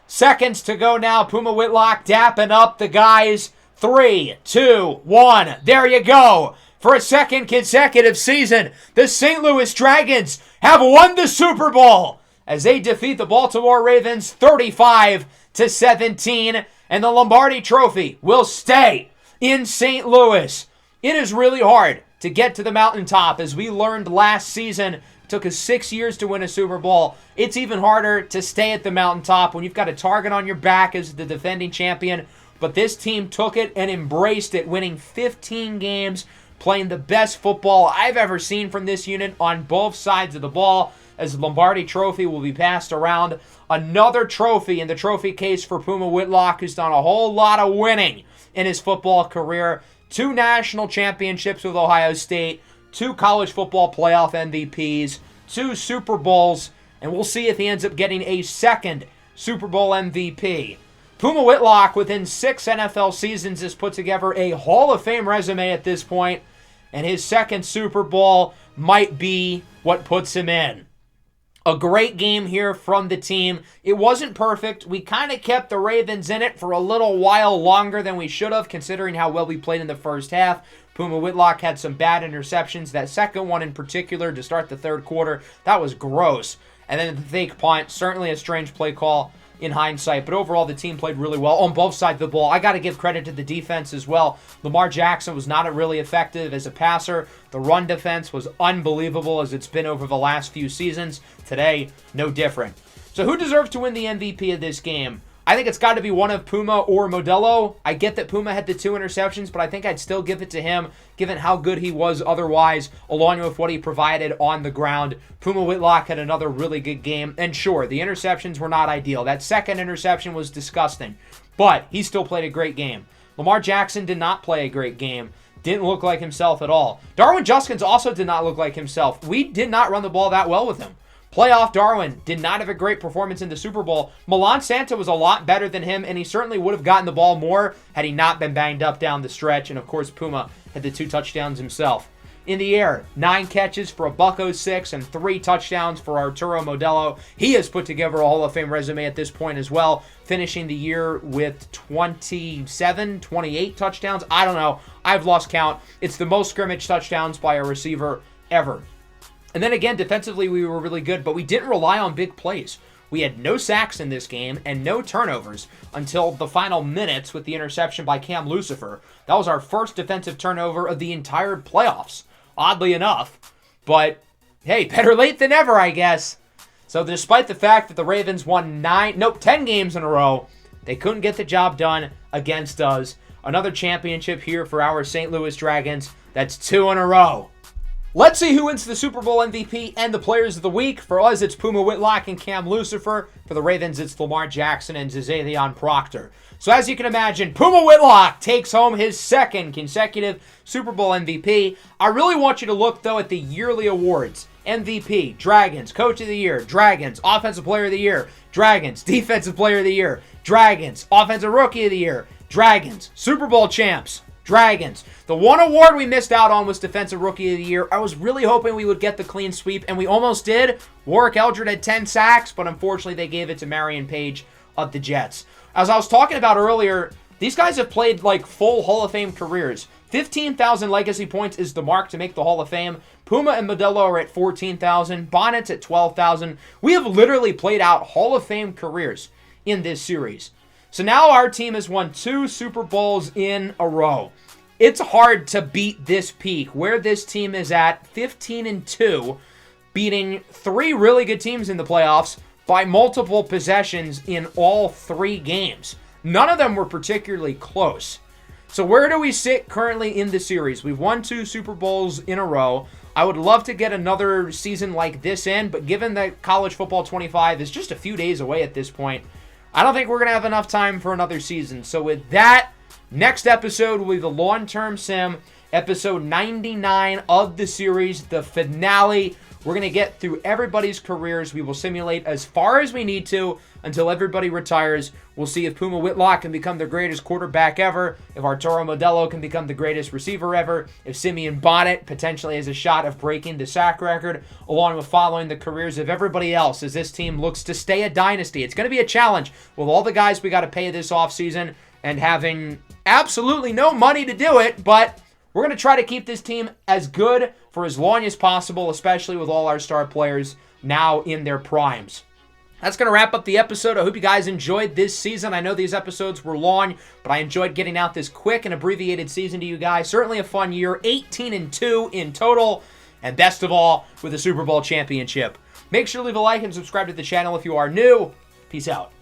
Speaker 1: Seconds to go now. Puma Whitlock dapping up the guys. 3, 2, 1. There you go. For a 2nd consecutive season, the St. Louis Dragons have won the Super Bowl as they defeat the Baltimore Ravens 35-17, and the Lombardi Trophy will stay in St. Louis. It is really hard to get to the mountaintop. As we learned last season, it took us 6 years to win a Super Bowl. It's even harder to stay at the mountaintop when you've got a target on your back as the defending champion. But this team took it and embraced it, winning 15 games, playing the best football I've ever seen from this unit on both sides of the ball, as the Lombardi Trophy will be passed around. Another trophy in the trophy case for Puma Whitlock, who's done a whole lot of winning in his football career. 2 national championships with Ohio State, 2 college football playoff MVPs, 2 Super Bowls, and we'll see if he ends up getting a 2nd Super Bowl MVP. Puma Whitlock, within 6 NFL seasons, has put together a Hall of Fame resume at this point, and his 2nd Super Bowl might be what puts him in. A great game here from the team. It wasn't perfect. We kind of kept the Ravens in it for a little while longer than we should have, considering how well we played in the first half. Puma Whitlock had some bad interceptions. That second one in particular to start the 3rd quarter, that was gross. And then the fake punt, certainly a strange play call in hindsight. But overall, the team played really well on both sides of the ball. I got to give credit to the defense as well. Lamar Jackson was not really effective as a passer. The run defense was unbelievable as it's been over the last few seasons. Today, no different. So who deserves to win the MVP of this game? I think it's got to be one of Puma or Modelo. I get that Puma had the 2 interceptions, but I think I'd still give it to him, given how good he was otherwise, along with what he provided on the ground. Puma Whitlock had another really good game. And sure, the interceptions were not ideal. That 2nd interception was disgusting, but he still played a great game. Lamar Jackson did not play a great game. Didn't look like himself at all. Darwin Juskins also did not look like himself. We did not run the ball that well with him. Playoff Darwin did not have a great performance in the Super Bowl. Milan Santa was a lot better than him, and he certainly would have gotten the ball more had he not been banged up down the stretch. And, of course, Puma had the 2 touchdowns himself. In the air, 9 catches for a $106 and 3 touchdowns for Arturo Modelo. He has put together a Hall of Fame resume at this point as well, finishing the year with 27, 28 touchdowns. I don't know. I've lost count. It's the most scrimmage touchdowns by a receiver ever. And then again, defensively, we were really good, but we didn't rely on big plays. We had no sacks in this game and no turnovers until the final minutes with the interception by Cam Lucifer. That was our first defensive turnover of the entire playoffs, oddly enough. But, hey, better late than never, I guess. So despite the fact that the Ravens won 10 games in a row, they couldn't get the job done against us. Another championship here for our St. Louis Dragons. That's 2 in a row. Let's see who wins the Super Bowl MVP and the Players of the Week. For us, it's Puma Whitlock and Cam Lucifer. For the Ravens, it's Lamar Jackson and Zazavian Proctor. So as you can imagine, Puma Whitlock takes home his 2nd consecutive Super Bowl MVP. I really want you to look, though, at the yearly awards. MVP, Dragons, Coach of the Year, Dragons, Offensive Player of the Year, Dragons, Defensive Player of the Year, Dragons, Offensive Rookie of the Year, Dragons, Super Bowl champs. Dragons. The one award we missed out on was Defensive Rookie of the Year. I was really hoping we would get the clean sweep, and we almost did. Warwick Eldred had 10 sacks, but unfortunately they gave it to Marion Page of the Jets. As I was talking about earlier, these guys have played like full Hall of Fame careers. 15,000 legacy points is the mark to make the Hall of Fame. Puma and Modelo are at 14,000. Bonnet's at 12,000. We have literally played out Hall of Fame careers in this series. So now our team has won 2 Super Bowls in a row. It's hard to beat this peak where this team is at 15-2, beating 3 really good teams in the playoffs by multiple possessions in all 3 games. None of them were particularly close. So where do we sit currently in the series? We've won 2 Super Bowls in a row. I would love to get another season like this in, but given that College Football 25 is just a few days away at this point, I don't think we're going to have enough time for another season. So with that, next episode will be the long-term sim, episode 99 of the series, the finale. We're going to get through everybody's careers. We will simulate as far as we need to until everybody retires. We'll see if Puma Whitlock can become the greatest quarterback ever, if Arturo Modelo can become the greatest receiver ever, if Simeon Bonnet potentially has a shot of breaking the sack record, along with following the careers of everybody else as this team looks to stay a dynasty. It's going to be a challenge with all the guys we got to pay this offseason and having absolutely no money to do it, but we're going to try to keep this team as good for as long as possible, especially with all our star players now in their primes. That's going to wrap up the episode. I hope you guys enjoyed this season. I know these episodes were long, but I enjoyed getting out this quick and abbreviated season to you guys. Certainly a fun year, 18-2 in total, and best of all, with a Super Bowl championship. Make sure to leave a like and subscribe to the channel if you are new. Peace out.